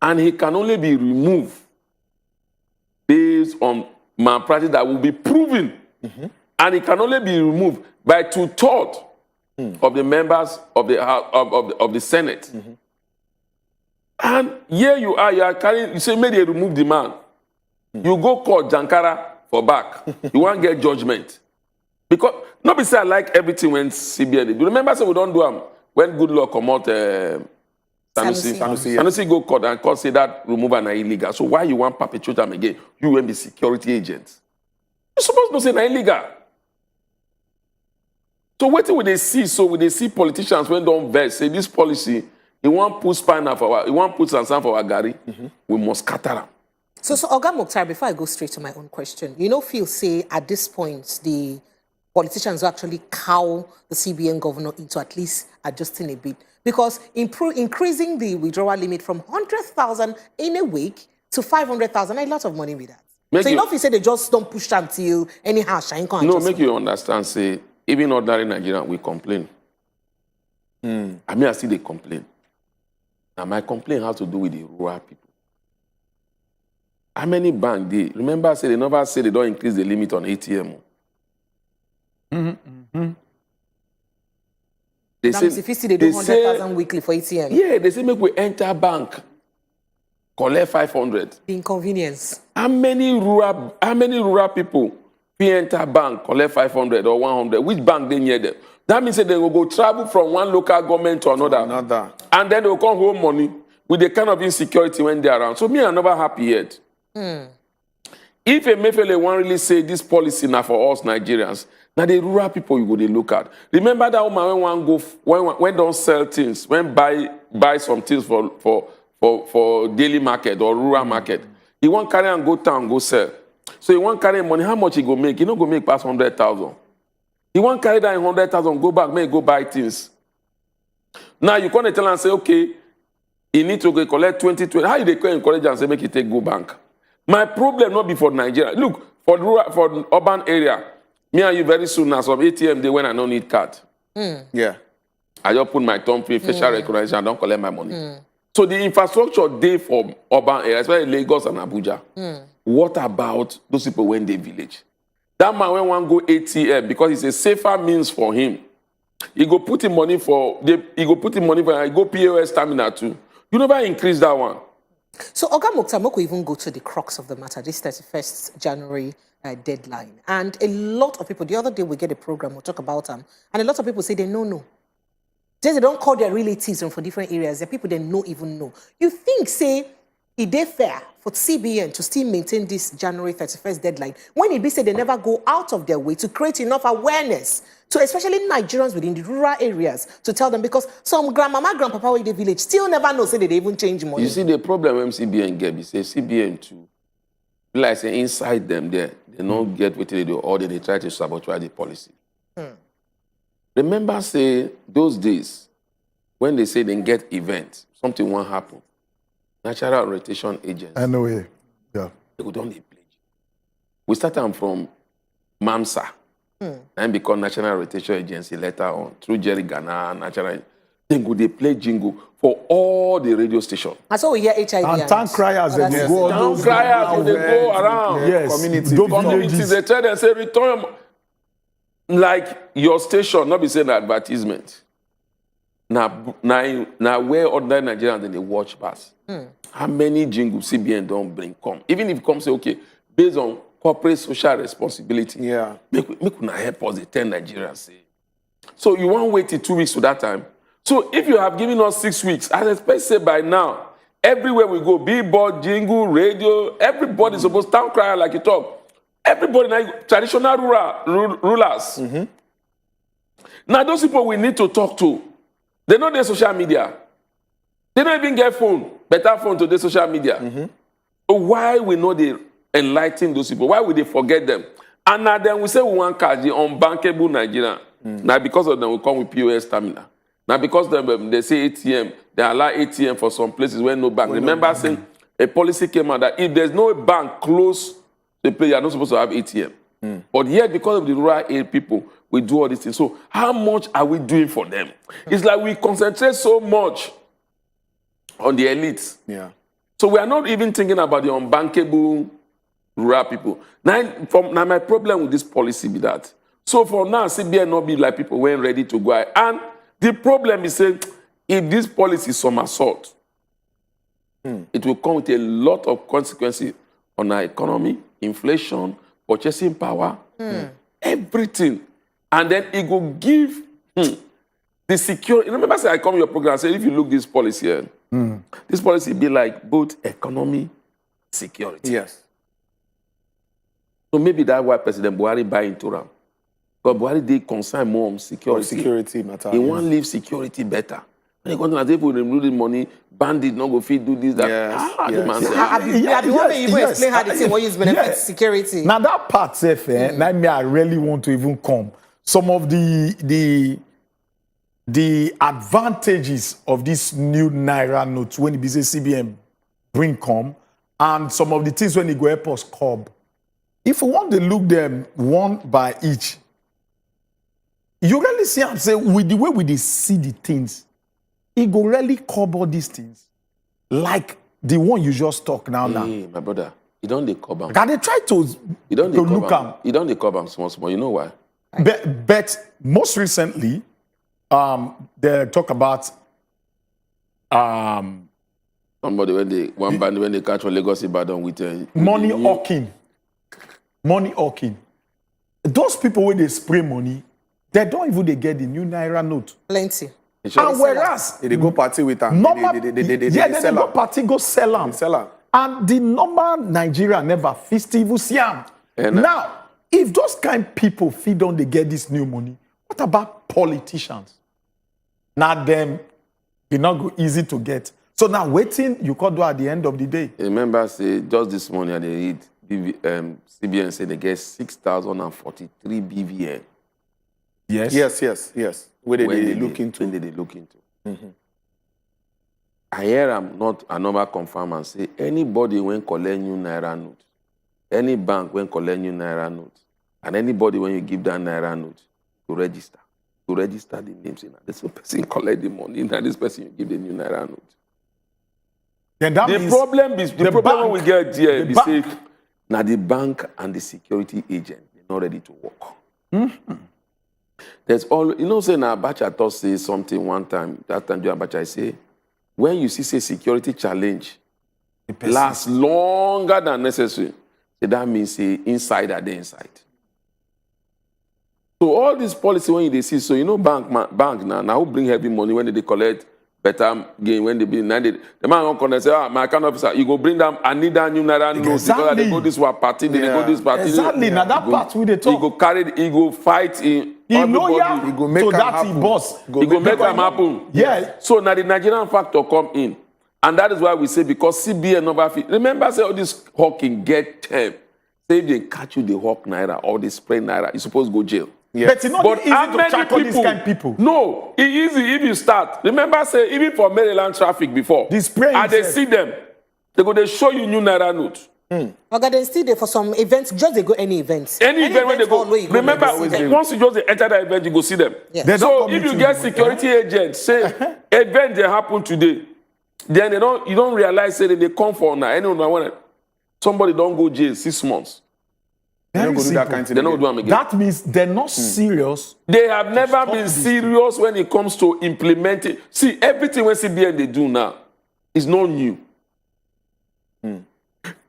and he can only be removed based on malpractice that will be proven, and it can only be removed by 2/3 of the members of the of the Senate. And here you are carrying. You say maybe they remove the man. You go court Jankara for back. You want to get judgment because nobody say I like everything when CBN. Do you remember say we don't do them when Goodluck come out. Sanusi go court and court say that removal na illegal. So why you want perpetuate them again? You will be security agents. You supposed to say na illegal. So what will they see? So will they see politicians when don't vex say this policy He won't put spinal for our, he won't put sansan for our gari. We must scatter them. So Oga Mukhtar, before I go straight to my own question, feel say at this point the politicians will actually cow the CBN governor into at least adjusting a bit, because increasing the withdrawal limit from 100,000 in a week to 500,000, a lot of money with that. So if you say they just don't push until anyhow shine can No, make you understand, say, even ordinary Nigerians, we complain. I mean, I see they complain. Now, my complaint has to do with the rural people. How many banks they? Remember, I said they never say they don't increase the limit on ATM. They that means if you see they do 100,000 weekly for ATM. Yeah, they say make we enter bank, collect 500. The inconvenience. How many rural people we enter bank, collect 500 or 100? Which bank they near them? That means that they will go travel from one local government to another. And then they will come home money with the kind of insecurity when they're around. So me, I'm never happy yet. If a Mefele want really say this policy now for us Nigerians, now the rural people you go they look at. Remember that woman when one go when don't sell things, when buy some things for daily market or rural market. He won't carry and go town go sell. So he won't carry money. How much he go make? He not go make past 100,000. He won't carry that 100,000, go back, may go buy things. Now you can't tell and say, okay, he need to go collect 20. How you they encourage and say make it take go bank? My problem not be for Nigeria. Look, for the urban area, me and you very soon now some ATM day when I don't need card. Yeah. I just put my thumb print, facial recognition, I don't collect my money. So the infrastructure day for urban areas, especially Lagos and Abuja. What about those people when they village? That man when one go ATM because it's a safer means for him. He go put in money for he go POS terminal too. You never increase that one. So Oga Mukhtar, we even go to the crux of the matter, this 31st January deadline. And a lot of people, the other day we get a program, we'll talk about them, and a lot of people say they no. Just they don't call their relatives from different areas. There are people they no even know. You think, say, it is fair for CBN to still maintain this January 31st deadline when it be said they never go out of their way to create enough awareness to especially Nigerians within the rural areas to tell them, because some grandmama, grandpapa in the village still never know say they even change money. You see the problem when CBN get is say CBN too, like say inside them there, they don't get what they do or they try to sabotage the policy. Remember say those days when they say they get events, something won't happen. Natural rotation agents. I know it. Yeah. They go down the pledge. We start them from MAMSA and become National Rotation Agency later on through Jerry Ghana, Natural. Then go they play jingle for all the radio stations. And so we hear HIV. And town criers, they go. Town criers, they go around. Yes. Communities, they tell them, say, return. Like your station, not be saying advertisement. Now where ordinary Nigerians they watch pass. How many jingles CBN don't bring come? Even if it comes say, okay, based on corporate social responsibility, make una help us the 10 Nigerians say. So you won't wait till 2 weeks to that time. So if you have given us 6 weeks, I expect say by now, everywhere we go, billboard, jingle, radio, everybody supposed to town crier like you talk. Everybody, like traditional rulers. Now those people we need to talk to. They know their social media. They don't even get phone, better phone to their social media. So why we know they enlighten those people? Why would they forget them? And now then we say we want cash, the unbankable Nigeria. Now because of them we come with POS terminal. Now because they say ATM, they allow ATM for some places where no bank. Remember saying a policy came out that if there's no bank close to the place, you're not supposed to have ATM. But yet because of the rural area people, we do all these things. So how much are we doing for them? It's like we concentrate so much on the elites. So we are not even thinking about the unbankable rural people. Now my problem with this policy be that. So for now, CBN not be like people when ready to go. And the problem is saying, if this policy is somersault, it will come with a lot of consequences on our economy, inflation, purchasing power, everything. And then it will give the security. Remember, I come to your program and say, if you look this policy here, this policy be like both economy, security. Yes. So maybe that's why President Buhari buy into them. But Buhari did concern more on security. Security matter. He want to leave security better. When they come to people remove the money, bandit not go fit do this, that. The man say, I be want me even explain how the thing will use benefit security. Now that part, now me, I really want to even come. Some of the advantages of this new Naira note when the business CBN bring come, and some of the things when they go help us curb. If we want to look them one by each, you really see I'm saying with the way we see the things, it go really cover these things. Like the one you just talk now. Hey, my brother, you don't they cover. Can they try to look at? You don't they cover small. You know why? But most recently, they talk about somebody when they catch for Lagos Ibadan with money hawking. Money hawking. Those people when they spray money, they don't even they get the new Naira note. Plenty. And whereas they go party with them. They go party, go sell them. And the normal Nigeria never feast even see them. Now, if those kind of people feed on they get this new money, what about politicians? Now them, they not go easy to get. So now waiting, you could do at the end of the day. Remember, say just this morning they read CBN say they get 6,043 BVN. Yes. Where they look into. Mm-hmm. I hear I'm not a normal confirm and say anybody when collect new Naira note, any bank when collect new Naira note, and anybody when you give that Naira note to register the names in this person collect the money, and this person you give the new Naira note. Then that the problem we get here is say now the bank and the security agent they're not ready to work. Mm-hmm. There's all say now Abacha thought say something one time. That time during Abacha I say, when you see say security challenge lasts longer than necessary, so that means say inside are the inside. So all this policy when they see, so bank now who bring heavy money when they collect better gain when they be the man won't connect say my account officer you go bring them I need that new Naira note because they go this one party they go this party exactly now that part we they talk he go fight in everybody he go make that boss he go make them happen so now the Nigerian factor come in and that is why we say because CBN never fit remember say all this hawking get term say if they catch you the hawk Naira or they spray Naira you supposed to go jail. Yes. But it's not easy to track all these kind of people. No, it's easy if you start. Remember, say, even for Maryland traffic before, and they see them, they show you new Naira note. Okay, they still there for some events, just they go any events. Any event when they go. Remember, once you just enter that event, you go see them. Yeah. So if you get security agents, say, event they happen today, then you don't realize say they come for now. Anyone somebody don't go jail 6 months. They don't do that kind of thing. They don't do them again. That means they're not serious. They have never been serious when it comes to implementing. See, everything when CBN they do now is not new.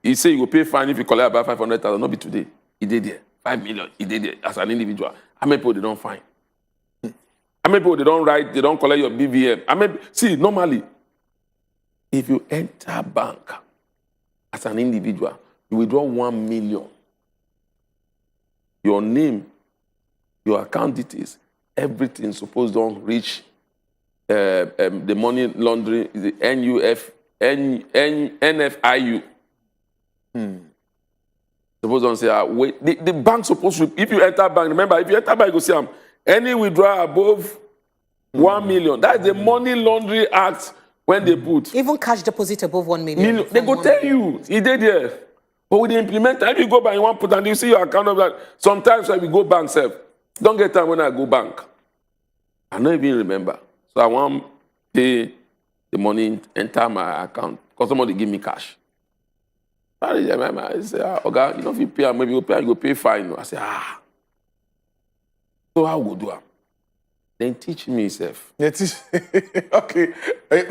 You say you will pay fine if you collect about 500,000, not be today. He did there. 5 million, he did there as an individual. How many people they don't find? How many people they don't write, they don't collect your BVM? See, normally, if you enter bank as an individual, you withdraw 1 million. Your name, your account details, everything supposed to reach the money laundering, the NFIU. Supposed to say, wait, the bank supposed to, if you enter bank, remember, if you enter bank, you go see any withdrawal above 1 million. That's the Money Laundering Act when they put. Even cash deposit above 1 million. They go tell you, he did there. But with the implementer, if you go bank, you want to put and you see your account of that. Sometimes when we go bank, self, don't get time when I go bank. I don't even remember. So I want to pay the money, enter my account, because somebody give me cash. I say, okay, you know, if you pay, maybe you go pay fine. I say, So how go do it? Then teach me, self. Yeah, okay.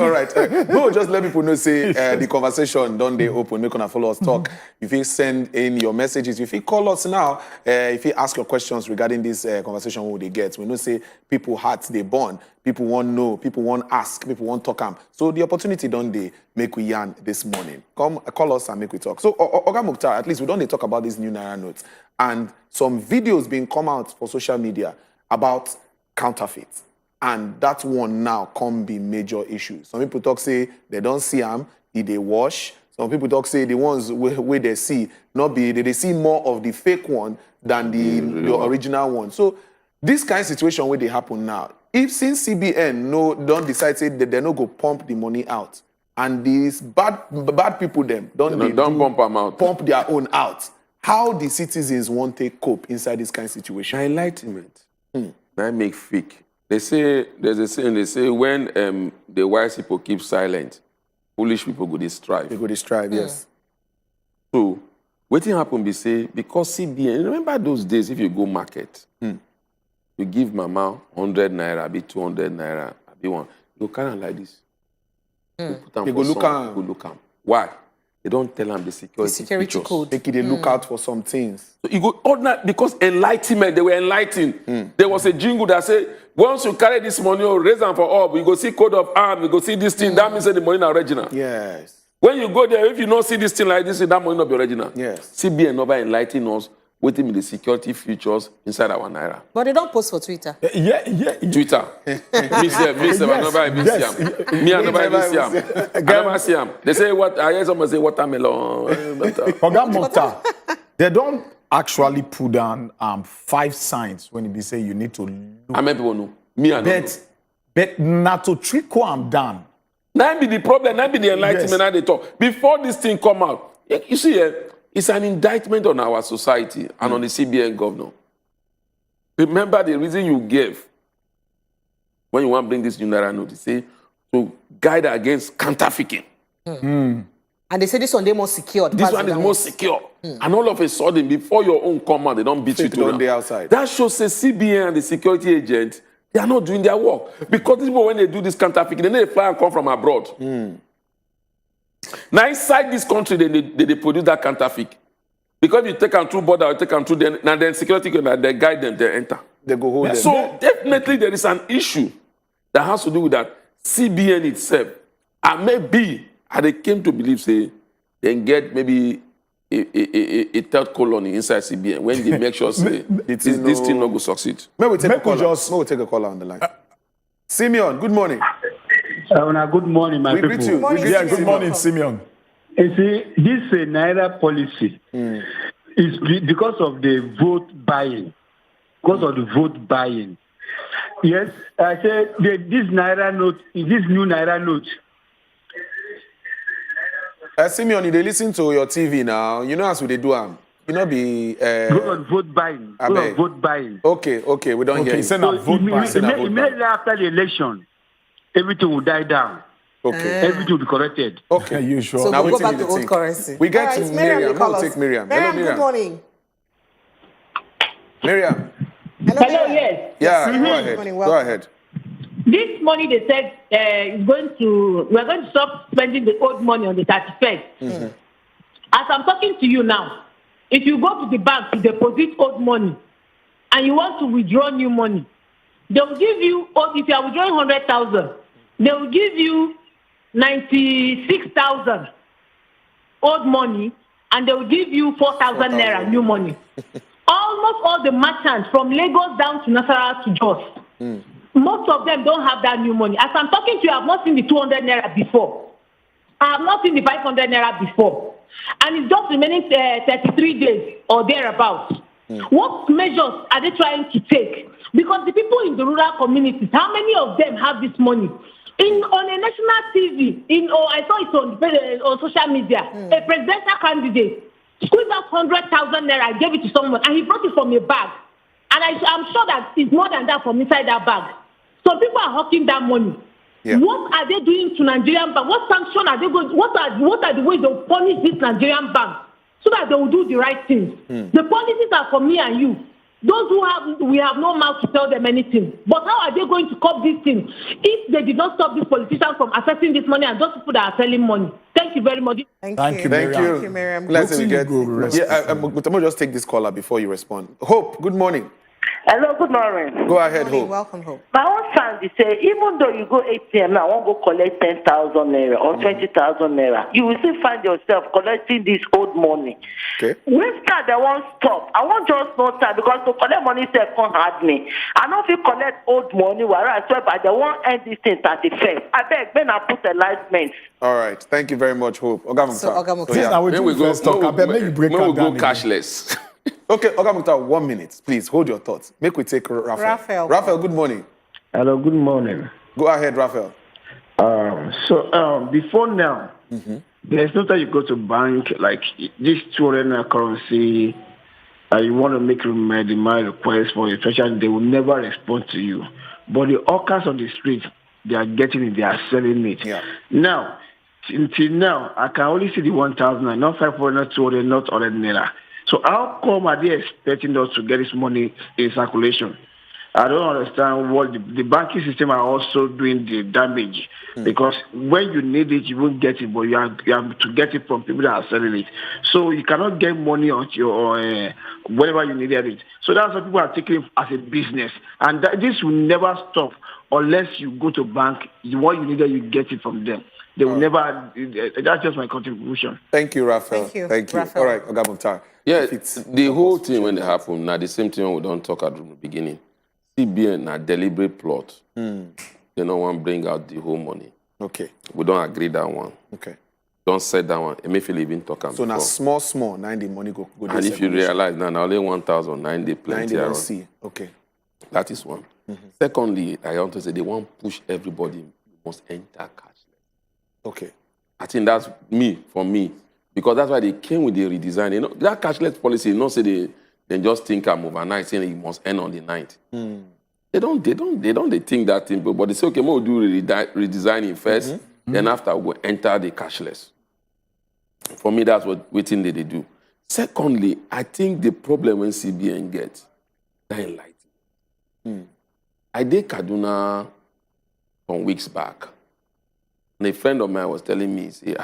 All right. No, just let people know, say, the conversation, don't they open, make una follow us talk. If you send in your messages, if you call us now, if you ask your questions regarding this conversation, what they get. We know, say, people hearts, they born. People want know, people want ask, people want talk. So the opportunity, don't they make we yarn this morning. Come, call us and make we talk. So, Oga Mukhtar, at least we don't talk about these new Naira notes. And some videos being come out for social media about counterfeit. and that one now can be major issue. Some people talk say they don't see them, they wash. Some people talk say the ones where they see not be they see more of the fake one than the original one. So this kind of situation where they happen now, if since CBN don't decide say that they no go pump the money out, and these bad people them don't pump them out, pump their own out, how the citizens won't take cope inside this kind of situation? Enlightenment. That make fake. They say there's a saying. They say when the wise people keep silent, foolish people go strive. They go strive, yes. So what happen? Be say because CBN. Remember those days? If you go market, you give mama 100 naira, be 200 naira, be one. You kind of like this. They go look am. Why? They don't tell them the security code. They look out for some things. So you go ordinary because enlightenment, they were enlightened. There was a jingle that said, once you carry this money or raise them for all, you go see code of arms, you go see this thing, that means that the money is original. Yes. When you go there, if you don't see this thing like this, that money not be original. Yes. CBN never enlighten us waiting with the security features inside our Naira. But they don't post for Twitter. Twitter. Me, I never even see them. I never see them. They say what? I hear someone say watermelon. They don't actually put down 5 signs when they say you need to look. How many people know? Me, I know. But not to trickle them down. That be the problem. That be the enlightenment that they talk. Before this thing come out, you see, it's an indictment on our society and on the CBN governor. Remember the reason you gave when you want to bring this new Naira note, say to guide against counterfeiting. And they say this one they more secure. This one is more secure. And all of a sudden, before your own command, they don't beat you to the outside. That shows the CBN and the security agent, they are not doing their work. Because these people, when they do this counterfeiting, they fly and come from abroad. Now, inside this country, they produce that counterfeit. Because you take them through border, you take them through, then security, they guide them, they enter. They go hold them. So, definitely, there is an issue that has to do with that CBN itself. And maybe, they came to believe, say, they get maybe a third colony inside CBN when they make sure, say, this thing not go succeed. May we take a caller on the line. Simeon, good morning. Good morning, my people. Greet you. Good morning, Simeon. You see, this Naira policy is because of the vote buying. Because of the vote buying. Yes, I said this Naira note, this new Naira note. Simeon, they listen to your TV now. You know as we do them. You know be vote buying. Vote buying. Okay, we don't hear you. So immediately after the election, everything will die down. Okay. Everything will be corrected. Okay, you sure? So now we'll go back to old currency. We get to Miriam. We'll take Miriam. Hello, Miriam. Good morning. Miriam. Hello, yes. Yeah, go ahead. This money they said we're going to stop spending the old money on the 31st. As I'm talking to you now, if you go to the bank to deposit old money and you want to withdraw new money, they will give you, if you are withdrawing 100,000, they will give you 96,000 old money and they will give you 4,000 naira new money. Almost all the merchants from Lagos down to Naira to Jos, most of them don't have that new money. As I'm talking to you, I have not seen the 200 naira before. I have not seen the 500 naira before. And it's just remaining 33 days or thereabouts. What measures are they trying to take? Because the people in the rural communities, how many of them have this money? On a national TV, I saw it on social media, a presidential candidate squeezed out 100,000 naira and gave it to someone, and he brought it from a bag. And I'm sure that it's more than that from inside that bag. So people are hawking that money. Yeah. What are they doing to Nigerian bank? What sanction are they going? What are the ways they will punish this Nigerian bank so that they will do the right things? The policies are for me and you. Those we have no mouth to tell them anything. But how are they going to curb these things if they did not stop these politicians from accessing this money and those people that are selling money? Thank you very much. Thank you, Miriam. Let's get. I'm just take this caller before you respond. Hope, good morning. Hello, good morning. Go ahead, Hope. Welcome, Hope. My own stand is say, even though you go ATM now, I won't go collect 10,000 naira or 20,000 naira, you will still find yourself collecting this old money. Okay. When start, they won't stop. I won't just not start because to collect money self can't hard me. I don't feel collect old money, whereas I swear, but they won't end this thing at the first. I beg, when I put alignment. All right. Thank you very much, Hope. Oga Mukhtar. So, Oga Mukhtar. Yes, now we do first talk. I bet maybe break we out go down cashless. Okay, Oga Mukhtar, 1 minute. Please hold your thoughts. Make we take Raphael. Raphael, good morning. Hello, good morning. Go ahead, Raphael. Before now, there's no time you go to bank like this 200 currency. You want to make the my request for a treasure, they will never respond to you. But the hawkers on the street, they are getting it, they are selling it. Yeah. Now, until now, I can only see the 1,000, not 500, 200, not 100 naira. So how come are they expecting us to get this money in circulation? I don't understand what the banking system are also doing the damage. Because when you need it, you won't get it, but you have to get it from people that are selling it. So you cannot get money on your whenever you needed it. So that's what people are taking it as a business. And this will never stop unless you go to bank. What you needed, you get it from them. They will never. That's just my contribution. Thank you, Raphael. Thank you. Raphael. All right, Oga Mukhtar. Yeah, the whole thing when it happened, now the same thing we don't talk at the beginning. CBN a deliberate plot. They don't want to bring out the whole money. Okay. We don't agree that one. Okay. Don't set that one. Emefiele even talk about. So now small, 9 the money go. And if you realize now only 1,000, 9 they plenty. 9 see. Okay. That is one. Secondly, I want to say they want to push everybody. You must enter cashless. Okay. I think that's for me. Because that's why they came with the redesign. You know, that cashless policy, you know, say they just think I'm overnight, saying it must end on the 9th. They don't think that thing, but they say, okay, we'll do redesigning first, then after we'll enter the cashless. For me, that's what waiting they do. Secondly, I think the problem when CBN gets, they're enlightened. I did Kaduna some weeks back, and a friend of mine was telling me, say,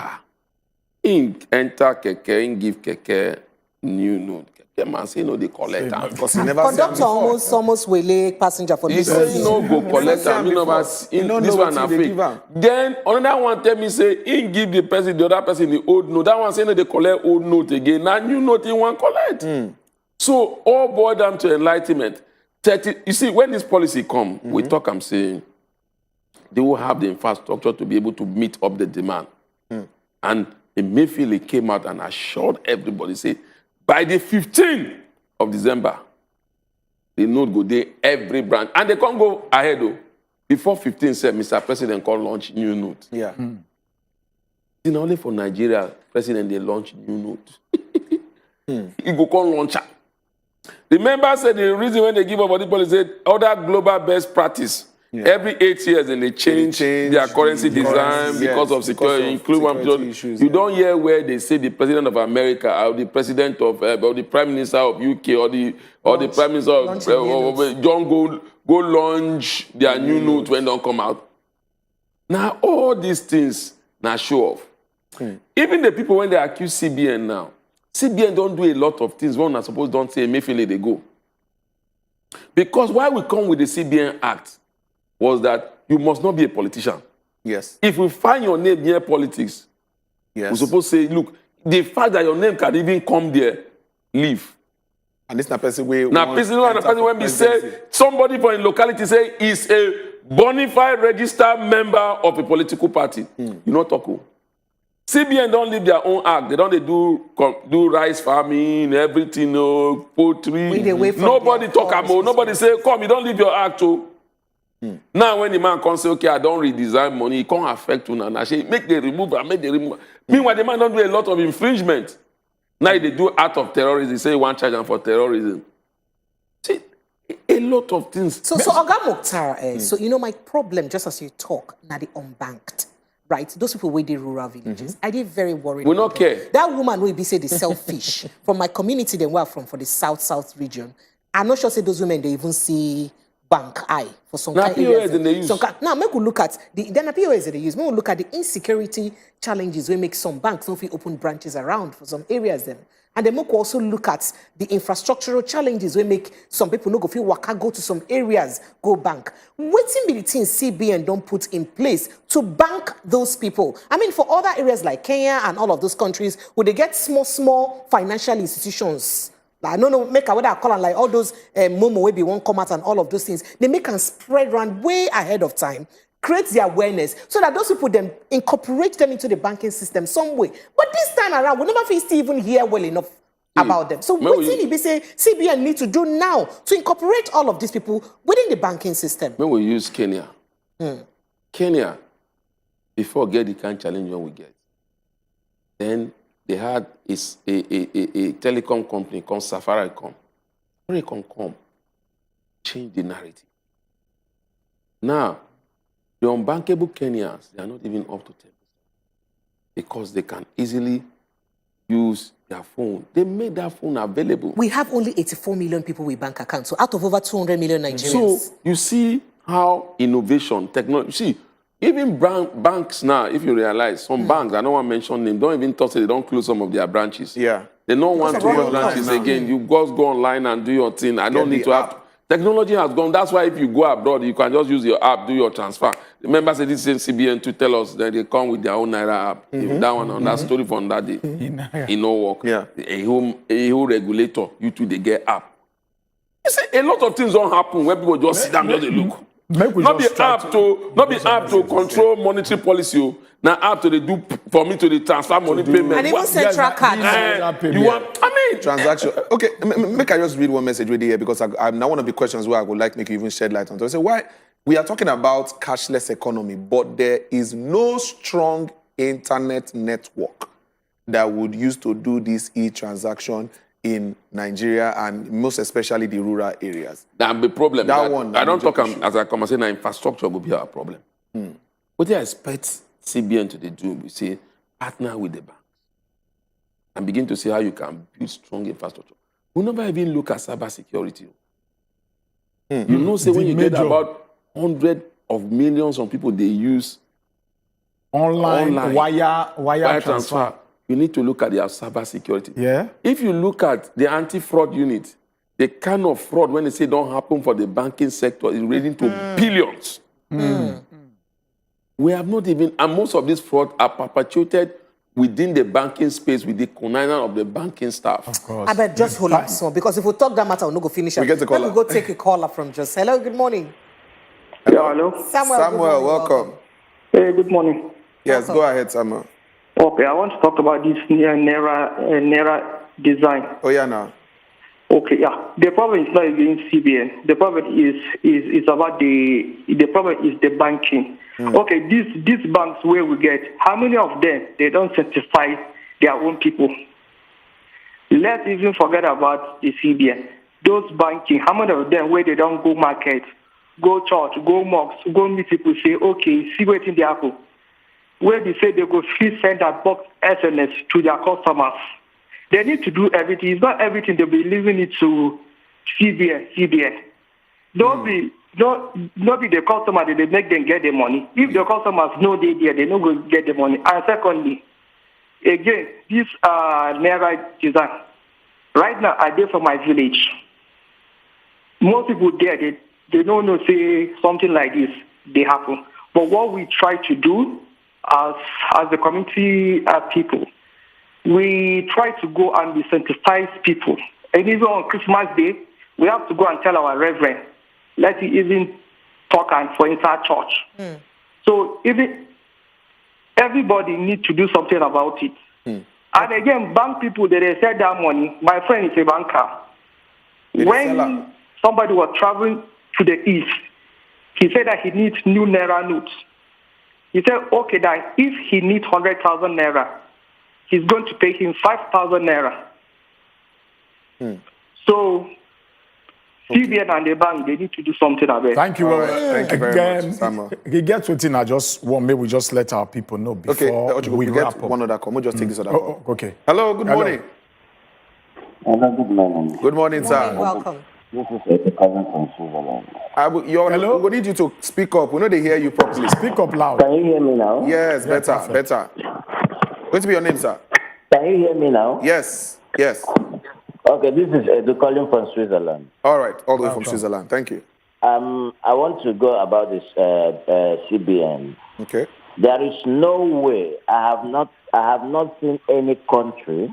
in enter keke, in give keke new note. Keke man say no, they collect am. Because he never Conductor almost will passenger for this. He no go collect am. This one na fake. Then another one tell me say he give the other person the old note. That one say no, they collect old note again. Now new note he want collect. So all boil down to enlightenment. 30. You see, when this policy come, we talk. I'm saying they will have the infrastructure to be able to meet up the demand. And Emefiele came out and assured everybody, say, by the 15th of December, the note go there every branch. And they can't go ahead, though. Before 15 said, Mr. President can launch new note. Yeah. It's not only for Nigeria, President, they launch new note. He go call launcher. The member said the reason when they give up this policy, said other global best practice. Yeah. Every 8 years, and they change their currency design because of security, include one issues. You don't hear where they say the president of America or the president of or the prime minister of UK or the prime minister of John go launch their new note when they don't come out. Now all these things now show off. Even the people when they accuse CBN now, CBN don't do a lot of things. One I suppose don't say Emefiele they go. Because why we come with the CBN Act was that you must not be a politician. Yes. If we find your name near politics, we're supposed to say, look, the fact that your name can even come there, leave. And this is not person way. Now, person when we say somebody from a locality say is a bona fide registered member of a political party. You know talk. CBN don't leave their own act. They don't do rice farming, everything, poultry. Nobody talk about. Nobody say, come, you don't leave your act. Now when the man comes say, okay, I don't redesign money, it can't affect you now. Say, make the removal, make the removal. Meanwhile, the man don't do a lot of infringement. Now they do act of terrorism. They say one charge them for terrorism. See, a lot of things. So Oga Mukhtar, so you know my problem, just as you talk, now the unbanked, right? Those people with the rural villages, I did very worried. We don't care. That woman will be say the selfish from my community. They were from for the south region. I'm not sure say those women they even see bank eye for some Now, kind of areas. POS in the use. Now, make we look at the POS that they use. Make we look at the insecurity challenges we make some banks don't feel open branches around for some areas them. And then we also look at the infrastructural challenges we make some people no go feel waka go to some areas, go bank. Waiting be the thing CBN don't put in place to bank those people. I mean, for other areas like Kenya and all of those countries, where they get small financial institutions. Like, I don't know, make a what I call them, like all those Momo wey be one come out and all of those things. They make them spread around way ahead of time, create the awareness so that those people then incorporate them into the banking system some way. But this time around, we never feel even hear well enough about them. So what did we say CBN need to do now to incorporate all of these people within the banking system? When we use Kenya, Kenya, before get the kind of challenge when we get, then they had a telecom company called Safaricom. Safaricom come, change the narrative. Now, the unbankable Kenyans, they are not even up to 10% because they can easily use their phone. They made that phone available. We have only 84 million people with bank accounts, so out of over 200 million Nigerians. So you see how innovation, technology, you see, even banks now, if you realize, some banks, I don't want to mention them, don't even touch it, they don't close some of their branches. Yeah. They don't want to use branches again. You just go online and do your thing. I don't need to have... Technology has gone. That's why if you go abroad, you can just use your app, do your transfer. Remember, say this same CBN to tell us that they come with their own Naira app. If that one on that story from that day, it no work. Yeah. A whole regulator, you two, they get app. You see, a lot of things don't happen when people just sit down and just look. Not be app to control monetary policy. Now app to do for me to transfer money payment. And even central card. You want? I mean, transaction. Okay, make I just read one message right here because I now one of the questions where I would like to make you even shed light on. So I say why we are talking about cashless economy, but there is no strong internet network that would use to do this e-transaction in Nigeria and most especially the rural areas. That's the problem. That one. I don't talk as I come and say now infrastructure will be our problem. What do I expect CBN to do? We say partner with the banks and begin to see how you can build strong infrastructure. We never even look at cyber security. You know, say when you get about 100 of millions of people, they use online wire transfer. You need to look at their cyber security. Yeah. If you look at the anti-fraud unit, the kind of fraud when they say don't happen for the banking sector is ranging to billions. We have not even, and most of these fraud are perpetuated within the banking space with the connivance of the banking staff. Of course. I bet just hold up so because if we talk that matter, we'll not go finish it. We get the caller. Let me go take a caller from Just. Hello, good morning. Yeah, hello. Samuel, welcome. Hey, good morning. Yes, go ahead, Samuel. Okay, I want to talk about this Naira design. Oh, yeah, now. Okay, yeah. The problem is not against CBN. The problem is about the problem is the banking. Okay, these banks where we get, how many of them, they don't certify their own people? Let's even forget about the CBN. Those banking, how many of them where they don't go market, go church, go mosque, go meet people, say, okay, see what's in the apple. Where they say they go free send that box SMS to their customers. They need to do everything. It's not everything they'll be leaving it to CBN. Don't be the customer that they make them get the money. If the customers know they there, they don't go get the money. And secondly, again, this Naira design. Right now, I did for my village. Most people there, they don't know say something like this, they happen. But what we try to do as the community people, we try to go and we sensitize people. And even on Christmas Day, we have to go and tell our reverend, let's even talk and for inside church. So even everybody needs to do something about it. And again, bank people, they sell that money. My friend is a banker. When somebody was traveling to the east, he said that he needs new Naira notes. He said, okay, that if he needs 100,000 Naira, he's going to pay him 5,000 Naira. So, CBN and the bank, they need to do something about it. Thank you. Thank you very much, Samuel. He gets within. I just want maybe we just let our people know before we wrap up. One other call. We'll just take this other call. Okay. Hello, good morning. Hello, good morning. Good morning, sir. Welcome. This is a cousin from Switzerland. We will need you to speak up. We know they hear you properly. Speak up loud. Can you hear me now? Yes, Yeah, better, perfect. better. What's your name, sir? Can you hear me now? Yes, yes. Okay, this is Edu calling from Switzerland. All right, all the way from Switzerland. Thank you. I want to go about this CBN. Okay. There is no way. I have not seen any country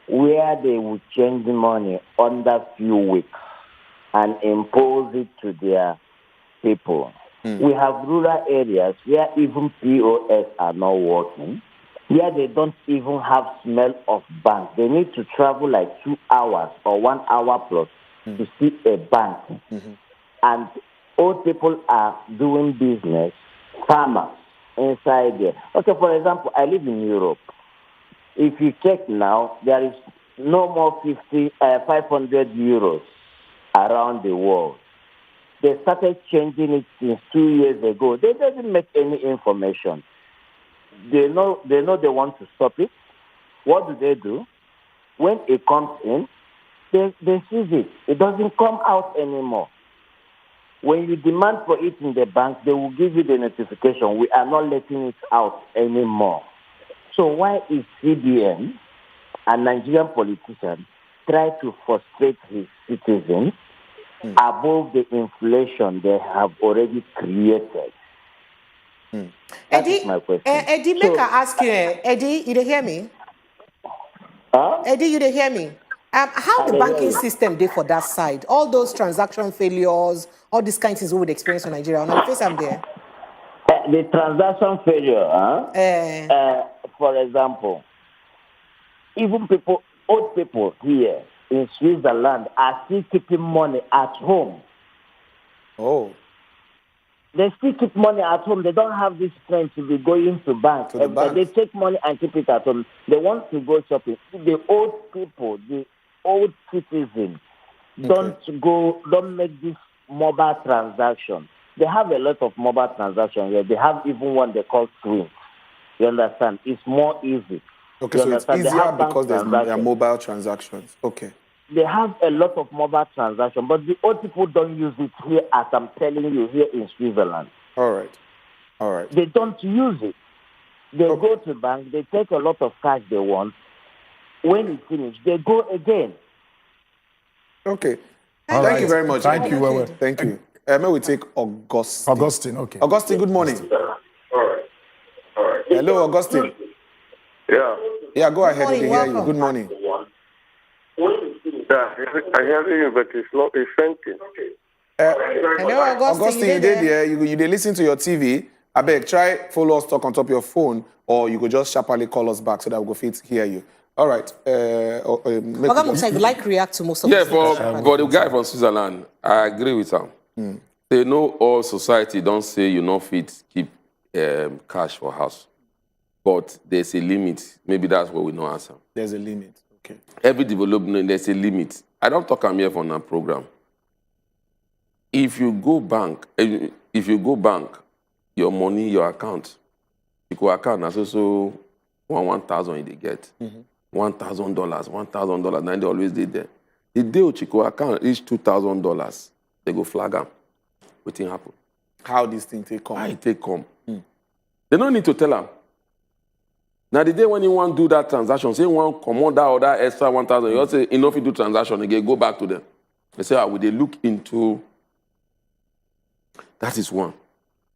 where they would change the money under few weeks and impose it to their people. We have rural areas where even POS are not working, where they don't even have smell of bank. They need to travel like 2 hours or 1 hour plus to see a bank. And old people are doing business, farmers inside there. Okay, for example, I live in Europe. If you check now, there is no more 500 euros around the world. They started changing it since 2 years ago. They didn't make any information. They know they want to stop it. What do? When it comes in, they seize it. It doesn't come out anymore. When you demand for it in the bank, they will give you the notification. We are not letting it out anymore. So why is CBN, a Nigerian politician, try to frustrate his citizens above the inflation they have already created? Eddie, my question. Eddie, make I ask you, Eddie, you dey hear me? Eddie, you dey hear me? How the banking system did for that side? All those transaction failures, all these kinds of things we would experience in Nigeria. On the face I'm there. The transaction failure, for example, even old people here in Switzerland are still keeping money at home. Oh. They still keep money at home. They don't have this strength to be going to bank. They take money and keep it at home. They want to go shopping. The old people, the old citizens, don't make this mobile transaction. They have a lot of mobile transactions here. They have even one they call Swing. You understand? It's more easy. Okay, so it's easier because there are mobile transactions. Okay. They have a lot of mobile transactions, but the old people don't use it here, as I'm telling you, here in Switzerland. All right. They don't use it. They go to bank, they take a lot of cash they want. When it's finished, they go again. Okay. All Thank right. you very much. Thank you, Wewe. Thank you. May we take Augustine. Augustine, okay. Augustine, good morning. All right. Hello, Augustine. Yeah. Yeah, go ahead. morning, We hear you. welcome. Good morning. Yeah, I hear you, but it's fainting. Hello, Augustine, you did there. You did listen to your TV. I beg, try follow us talk on top of your phone, or you could just sharply call us back so that we go fit hear you. All right. Oga Musa, you like react to most of Yeah, the for the guy from Switzerland, I agree with him. They know all society don't say you not fit keep cash for house. But there's a limit. Maybe that's what we know answer. There's a limit. Okay. Every development, there's a limit. I don't talk I'm here for a program. If you go bank, your money, your account, your account, that's also 1,000 they get. $1,000, $1,000, then they always did there. The day Chico account reach $2,000, they go flag them. What thing happen? How this thing take come? How it take come? They don't need to tell them. Now the day when you want to do that transaction, say you want to command that or that extra 1,000, you say enough to do transaction again, go back to them. They say, will they look into? That is one.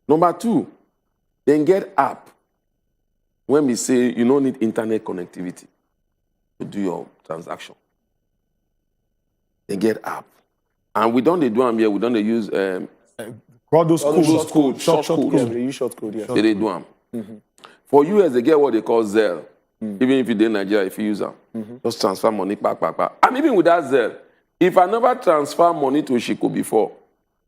Number two, then get app. When we say you don't need internet connectivity to do your transaction, they get app. And we don't do them here. We don't use all those code, short code. Yeah, they use short code. Yes. They do them. For US, they get what they call Zelle. Even if you're in Nigeria, if you use them, just transfer money back. And even with that Zelle, if I never transfer money to Shiko before,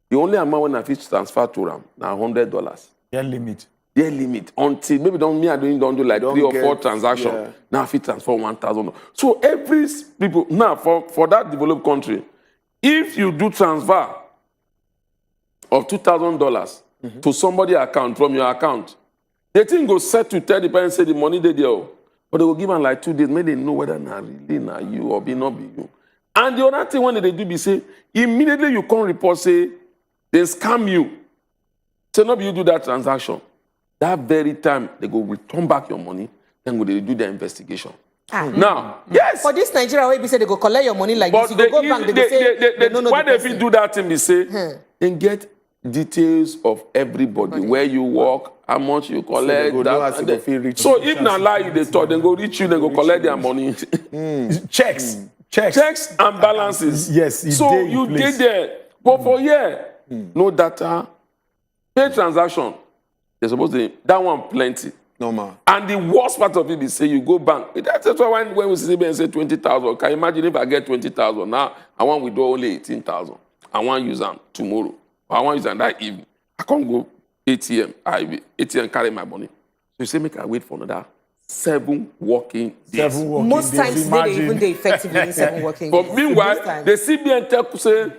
the only amount when I fit transfer to them now $100. Their limit. Their limit until maybe don't do like 3 or 4 transactions. Yeah. Now I fit transfer 1,000. So every people now for that developed country, if you do transfer of $2,000 to somebody's account from your account, the thing goes set to tell the parents say the money they do, but they will give them like 2 days, maybe they know whether not really not you or not be you. And the other thing when they do be say, immediately you come report, say, they scam you. Say, no, you do that transaction. That very time, they go return back your money, then they do the investigation. Now, yes. For this Nigeria, where we say they go collect your money like but this, you go back, they say, why they do that thing, they say, they get details of everybody, where you work, how much you collect. So if not lie, they talk, then go reach you, then go collect their money. Checks and balances. Yes. So you did there, but for no data, pay transaction. They're supposed to that one plenty. Normal. And the worst part of it is say you go bank. That's why when we see and say 20,000, can you imagine if I get 20,000 now? I want withdraw only 18,000. I want to use them tomorrow. I want to use them that evening. I can't go ATM. ATM carry my money. So you say make I wait for another 7 working days. Most times they even they effectively in 7 working days. But meanwhile, the CBN tell say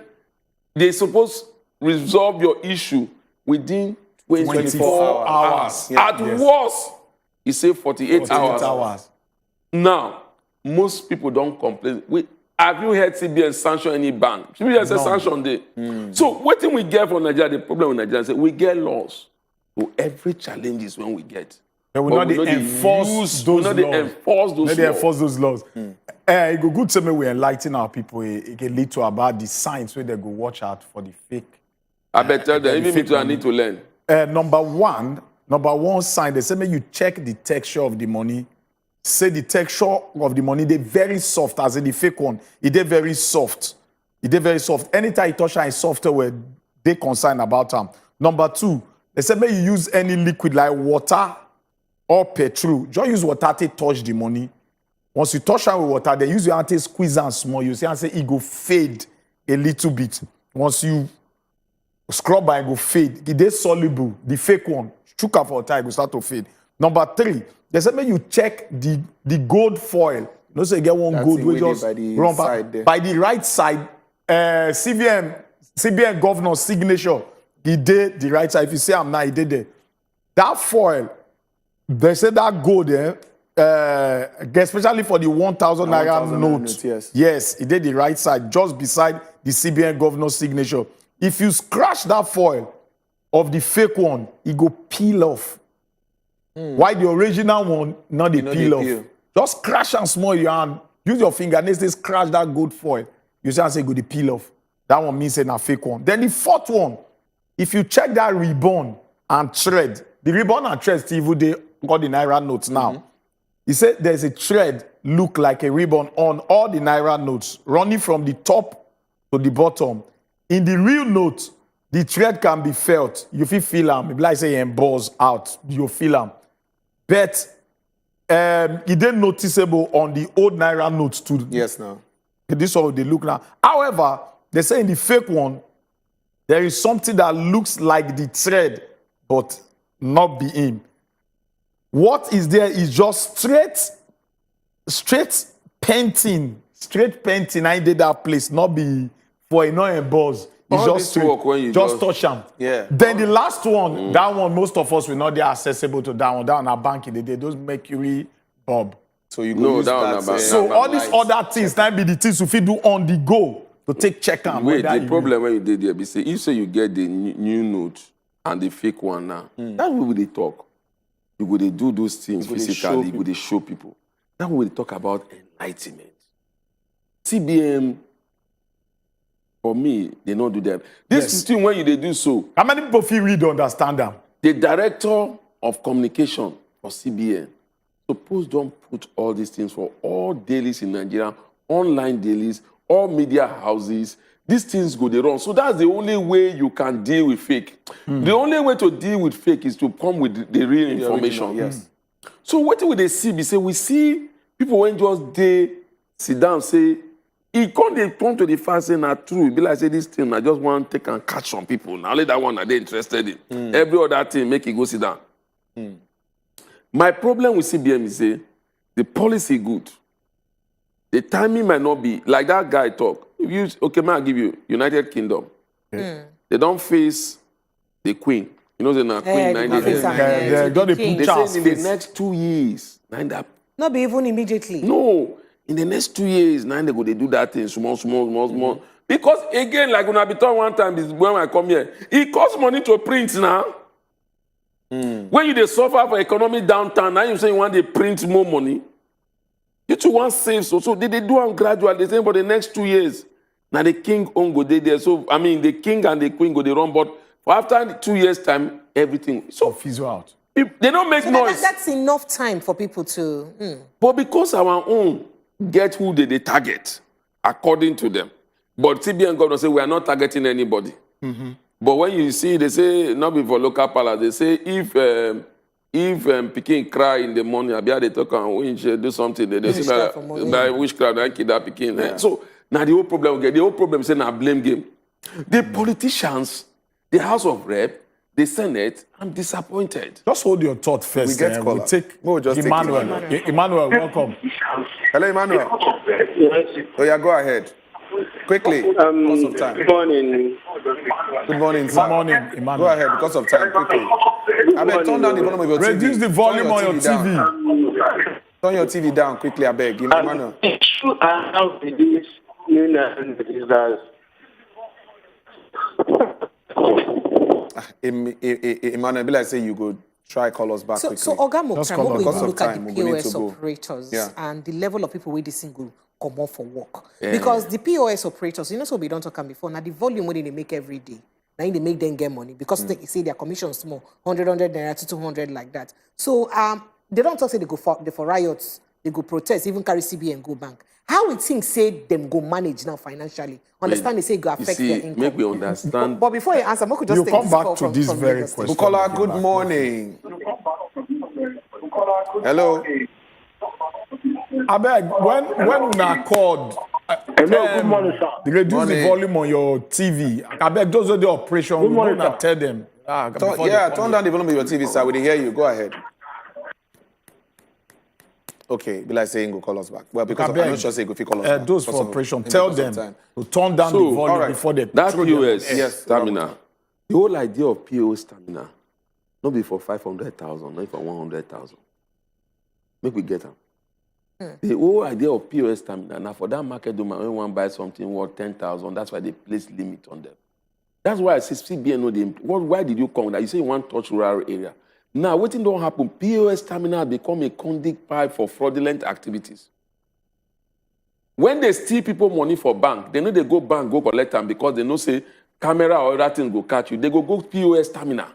they supposed resolve your issue within 24 hours. At worst, he say 48 hours. Now, most people don't complain. Have you heard CBN sanction any bank? CBN say sanction day. So what thing we get from Nigeria, the problem with Nigeria is we get laws. So every challenge is when we get. They will not enforce those laws. It go good to me we enlighten our people. It can lead to about the signs where they go watch out for the fake. I better than even me too, I need to learn. Number one sign, they say make you check the texture of the money. Say the texture of the money, they're very soft, as in the fake one. They're very soft. Anytime you touch a software, they concerned about them. Number 2, they say make you use any liquid like water or petrol. Just use water to touch the money. Once you touch it with water, they use your hand to squeeze and small. You see and say it go fade a little bit. Once you scrub by, it go fade. It is soluble. The fake one, chook up for water, it go start to fade. Number 3, they say make you check the gold foil. You know, so you get one gold we just run by the right side. CBN governor's signature. He did the right side. If you say I'm not, he did there. That foil, they say that gold there, especially for the 1,000 Naira note. Yes, he did the right side, just beside the CBN governor's signature. If you scratch that foil of the fake one, it go peel off. Why the original one, not the peel off? Just scratch and small your hand. Use your finger, next day scratch that gold foil. You see and say, go the peel off. That one means it's a fake one. Then the 4th one, if you check that ribbon and thread, the ribbon and thread still they got the Naira notes now. He said there's a thread look like a ribbon on all the Naira notes, running from the top to the bottom. In the real note, the thread can be felt. You feel them. If like say emboss out, you feel them. But it ain't noticeable on the old Naira notes too. Yes, now. This is how they look now. However, they say in the fake one, there is something that looks like the thread, but not be him. What is there is just straight painting. Straight painting, I did that place, not be for a no emboss. It's just straight. Just touch them. Yeah. Then the last one, that one, most of us will not be accessible to that one. That one, our bank in the day, those mercury bulb. So you go use that. So all these other things, that be the things you fit do on the go to take check and wait. The problem when you did there, be say you say you get the new note and the fake one now. That's what they talk. You go they do those things physically. You go they show people. That's what they talk about enlightenment. CBN. For me, they don't do that. This thing when they do so. How many people feel read understand them? The director of communication for CBN suppose don't put all these things for all dailies in Nigeria, online dailies, all media houses. These things go they wrong. So that's the only way you can deal with fake. The only way to deal with fake is to come with the real information. Yes. So what will they see? We see people when just they sit down say. He come to the fact saying that true. It be like say this thing, I just want to take and catch some people. Now only that one that they interested in. Every other thing make it go sit down. My problem with CBN is say the policy good. The timing might not be like that guy talk. If you okay, man, I give you United Kingdom. They don't face the Queen. You know the Queen. They say in the next 2 years. Not be even immediately. No. In the next 2 years, now they go they do that thing small. Because again, like when I be told one time, is when I come here, it costs money to print now. When you they suffer for economic downturn, now you say you want to print more money. You two want save, so they do them gradually. They say for the next 2 years. Now the king own go there. So I mean the king and the queen go they run, but for after 2 years time, everything so fizzle out. They don't make noise. That's enough time for people to. But because our own get who they target according to them. But CBN governor say we are not targeting anybody. But when you see, they say not before local palace, they say if Pekin cry in the morning, Abia they talk and winch do something, they say that witchcraft and kidnap Pekin. Yeah. So now the whole problem we get, the whole problem is now blame game. The politicians, the House of Rep, the Senate, I'm disappointed. Just hold your thought first. We get we'll take Emmanuel. Emmanuel, welcome. Hello, Emmanuel. Oh, yeah, go ahead. Quickly, because of time. Good morning. Good morning, sir. Good morning, Emmanuel. Go ahead, because of time, quickly. I beg, turn down the volume of your TV. Reduce the volume on your TV. Turn your TV down quickly, I beg. Emmanuel. The issue I have with this new is that Emmanuel, be like say you go try call us back quickly. So Oga Mokram, we look at the we need POS to go. operators Yeah. and the level of people with this single come off for work. Yeah. Because the POS operators, you know, so we don't talk about before, now the volume what they make every day. Now they make them get money because they say their commission small, 100 naira to 200 like that. So they don't talk say they go for riots, they go protest, even carry CB and go bank. How we think say them go manage now financially? Understand they say it go affect their income. Make me understand. But before you answer, I could just take come this back call to from, this from very Lagos State. question. Bukola, good morning. Hello. I beg, when una called, good morning, sir. Reduce Morning. the volume on your TV. I beg, those are the operation. Good morning, we don't sir. tell them. before they Yeah, come turn in. down the volume of your TV, sir. We didn't hear you. Go ahead. Okay, be like saying go call us back. Well, because I'm not sure say go fit call us back. Those because for of- operation, maybe tell because of them time. to turn down the So, volume alright. before they That throw them. POS Yes, stamina, the whole idea of POS stamina, not be for 500,000, not for 100,000. Make we get them. The whole idea of POS stamina, now for that market woman, when one buy something worth 10,000, that's why they place limit on them. That's why I say CBN know why did you come that? You say you want to touch rural area. Now, what thing don't happen? POS terminal become a conduit pipe for fraudulent activities. When they steal people money for bank, they know they go bank, go collect them because they know say camera or other things go catch you. They go POS terminal.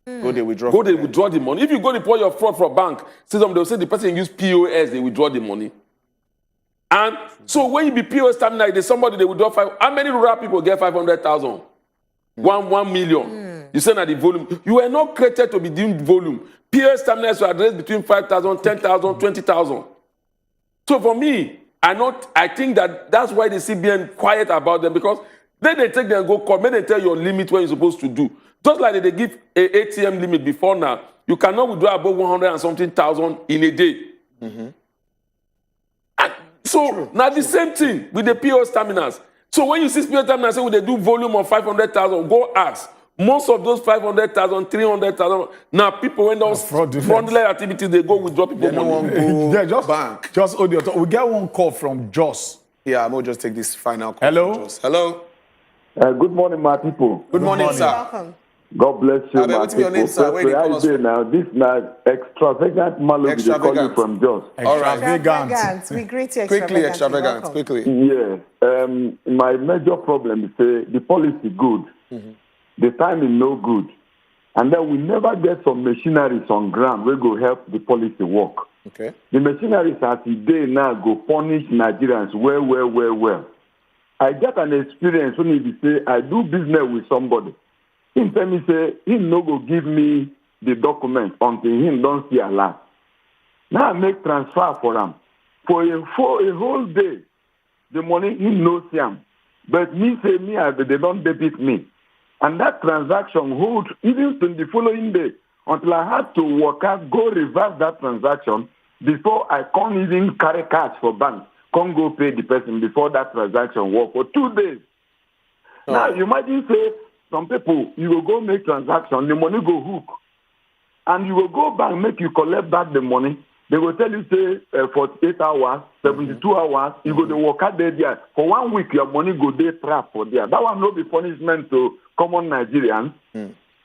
Go they withdraw. Go they withdraw the money. If you go report your fraud for bank, see them, they'll say the person use POS, they withdraw the money. And so when you be POS terminal, there's somebody they withdraw how many rural people get 500,000? 1 million. You say that the volume. You were not created to be doing volume. POS terminals were addressed between 5,000, 10,000, 20,000. So for me, I think that's why the CBN quiet about them because then they take them and go call. Maybe they tell your limit what you're supposed to do. Just like they give a ATM limit before now, you cannot withdraw above 100 and something thousand in a day. And so now the same thing with the POS terminals. So when you see POS terminals say they do volume of 500,000, go ask. Most of those 500,000, 300,000, now people when those fraudulent activities they go withdraw people money. Yeah, just hold your thought. We get one call from Joss. Yeah, I'm going to just take this final call. Hello? from Joss. Hello. Good morning, my people. Good morning, sir. Welcome. God bless you, Abeg, my what's your people. name, sir? Where you call us from? Now, this is extravagant malady they call you Extravagant. from Jos. All right. Extravagant. We greet you Quickly, extravagant. extravagant. Quickly. Yeah. My major problem is the policy good. The time is no good. And then we never get some machineries on ground where go help the policy work. Okay. The machineries as today now go punish Nigerians well. I get an experience when he say, I do business with somebody. He tell me, say, he no go give me the document until he don't see a lot. Now I make transfer for him. For a whole day, the money he knows him. But me say, they don't debit me. And that transaction hold even to the following day until I had to work out, go reverse that transaction before I can't even carry cash for bank. Can't go pay the person before that transaction work for 2 days. Now, you imagine, say, some people, you will go make transaction, the money go hook. And you will go back, make you collect back the money. They will tell you, say, 48 hours, 72 hours, you go to work out there. For 1 week, your money go there trap for there. That one no be punishment to common Nigerians.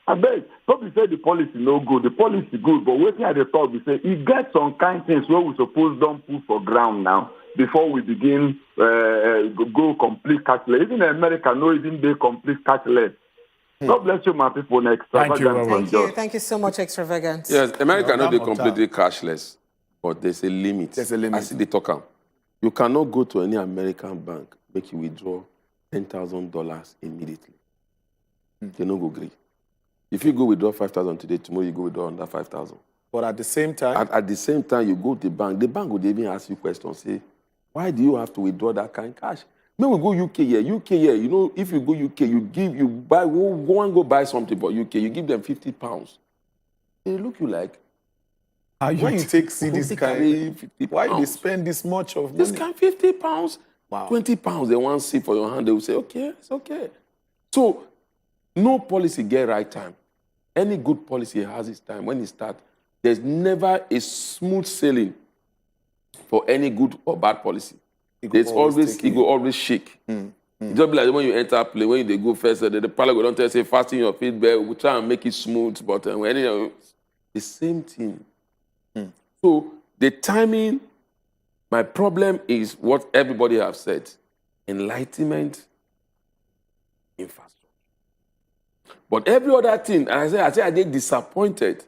I beg, don't be say the policy no good. The policy good, but waiting at the top, we say, it gets some kind things where we suppose don't put for ground now before we begin go complete cashless. Even in America, no, even they complete cashless. God bless you, my people. Thank you so much, Extravagant. Yes, America not be completely cashless, but there's a limit. There's a limit. I see the talker. You cannot go to any American bank, make you withdraw $10,000 immediately. They no go agree. If you go withdraw 5,000 today, tomorrow you go withdraw under 5,000. But at the same time? At the same time, you go to the bank would even ask you questions, say, why do you have to withdraw that kind of cash? May we go UK here, you know, if you go UK, go and go buy something for UK, you give them £50. They look you like, when you take this kind, why they spend this much of money? This kind £50, wow. £20, they want to see for your hand, they will say, okay, it's okay. So, no policy get right time. Any good policy has its time. When it starts, there's never a smooth sailing for any good or bad policy. It will always shake. It just be like when you enter a plane, when they go first, the pilot will don't tell you, say, fasten your feetbelt, we'll try and make it smooth, but when the same thing. So the timing, my problem is what everybody have said, enlightenment, infrastructure. But every other thing, and I say I get disappointed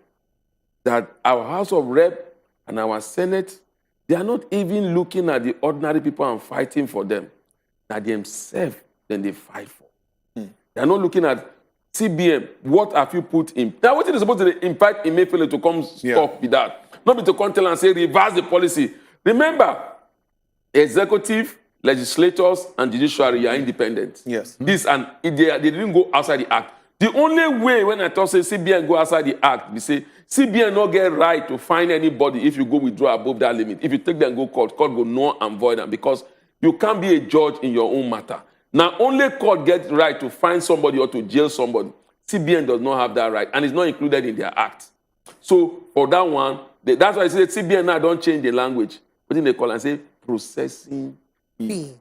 that our House of Rep and our Senate, they are not even looking at the ordinary people and fighting for them. That themselves, then they fight for. They are not looking at CBN, what have you put in? Now, what is supposed to impact Emefiele to come stop with that? Not be to come tell and say, reverse the policy. Remember, executive, legislators, and judiciary are independent. Yes. This and they didn't go outside the act. The only way when I talk say CBN go outside the act, we say CBN not get right to fine anybody if you go withdraw above that limit. If you take them go court go null and void them because you can't be a judge in your own matter. Now only court gets right to fine somebody or to jail somebody. CBN does not have that right and it's not included in their act. So for that one, that's why I say CBN now don't change the language. What they call and say processing fee.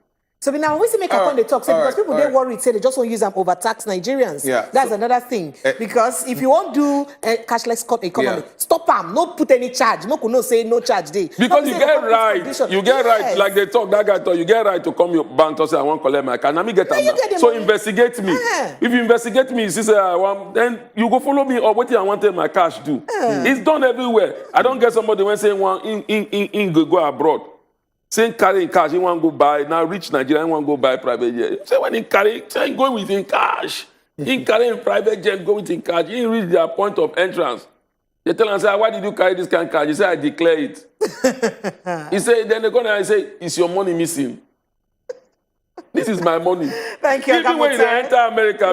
So now we see make a point they talk say because people they worry say they just want to use them overtax Nigerians. Yeah. That's another thing. Because if you won't do a cashless economy, stop them. No put any charge. No say no charge day. Because you get right. You get right. Like they talk, that guy talk, you get right to come your bank to say I want to collect my card. Let me get them. So investigate me. If you investigate me, you say I want, then you go follow me or what I want my cash do. It's done everywhere. I don't get somebody when saying one in go abroad. Saying carrying cash, he want to go buy. Now rich Nigerian want to go buy private jet. Say when he carry, say go with in cash. He carrying private jet, go with in cash. He reach their point of entrance. They tell him, say, why did you carry this kind of cash? He say, I declare it. He say, then they're gonna say, is your money missing? This is my money. Thank you. Even when you enter America,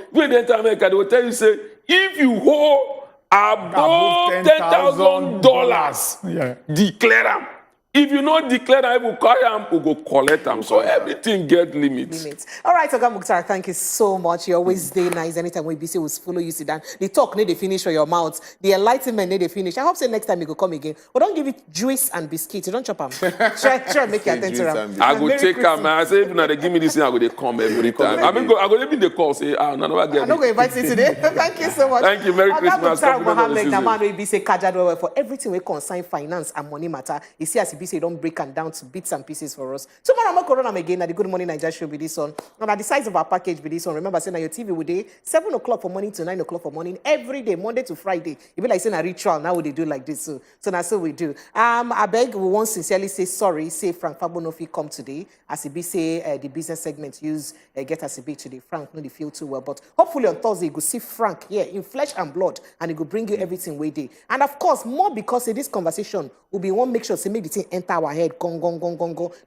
when you enter America, they will tell you, say, if you hold above $10,000, declare them. If you not declare that, will carry them, will go collect them. So everything get limits. All right, Oga Mukhtar, thank you so much. You always stay nice. Anytime we busy, we'll follow you, sit down. The talk need to finish for your mouth. The enlightenment need to finish. I hope say next time you go come again. But don't give it juice and biscuits. You don't chop them. Try make your attention around. I go take them. I say, if they give me this thing, I go they come every time. I go leave the call. Say, none of that. I'm not going to invite you today. Thank you so much. Thank you. Merry Christmas. Oga Mukhtar Mohammed, the man will be say Kajad for everything we concern finance and money matter. You see, as he say, don't break and down to bits and pieces for us. Tomorrow, I'm going to again at the Good Morning Naija show be this on. And at the size of our package be this on. Remember, saying your TV will day 7 o'clock for morning to 9 o'clock for morning every day, Monday to Friday. It be like saying a ritual. Now we do like this. So that's what we do. I beg we want sincerely say sorry. Say Frank Fabonofi come today. As he be say the business segment use get as he be today. Frank no feel too well, but hopefully on Thursday you go see Frank here in flesh and blood, and he will bring you everything we day. And of course, more because in this conversation will be one make sure to make the thing enter our head. Go.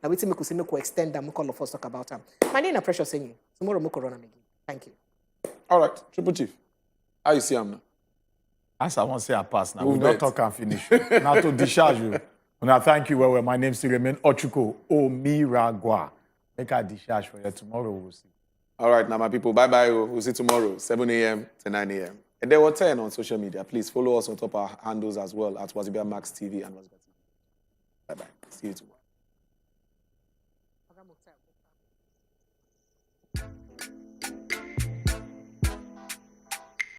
Now we make we extend them. We call of us talk about them. My name is Precious Senyi. Tomorrow we run again. Thank you. All right, Triple Chief. How you see him now? As I want to say, I pass now. We don't talk and finish. Now to discharge you. Now thank you. Well, my name still remain Ochuko Omiragwa. Make a discharge for you tomorrow. We'll see. All right, now my people. Bye. We'll see tomorrow, 7 a.m. to 9 a.m. And there were 10 on social media. Please follow us on top of our handles as well at wazobiamax TV and Wazobia. Bye-bye. See you tomorrow.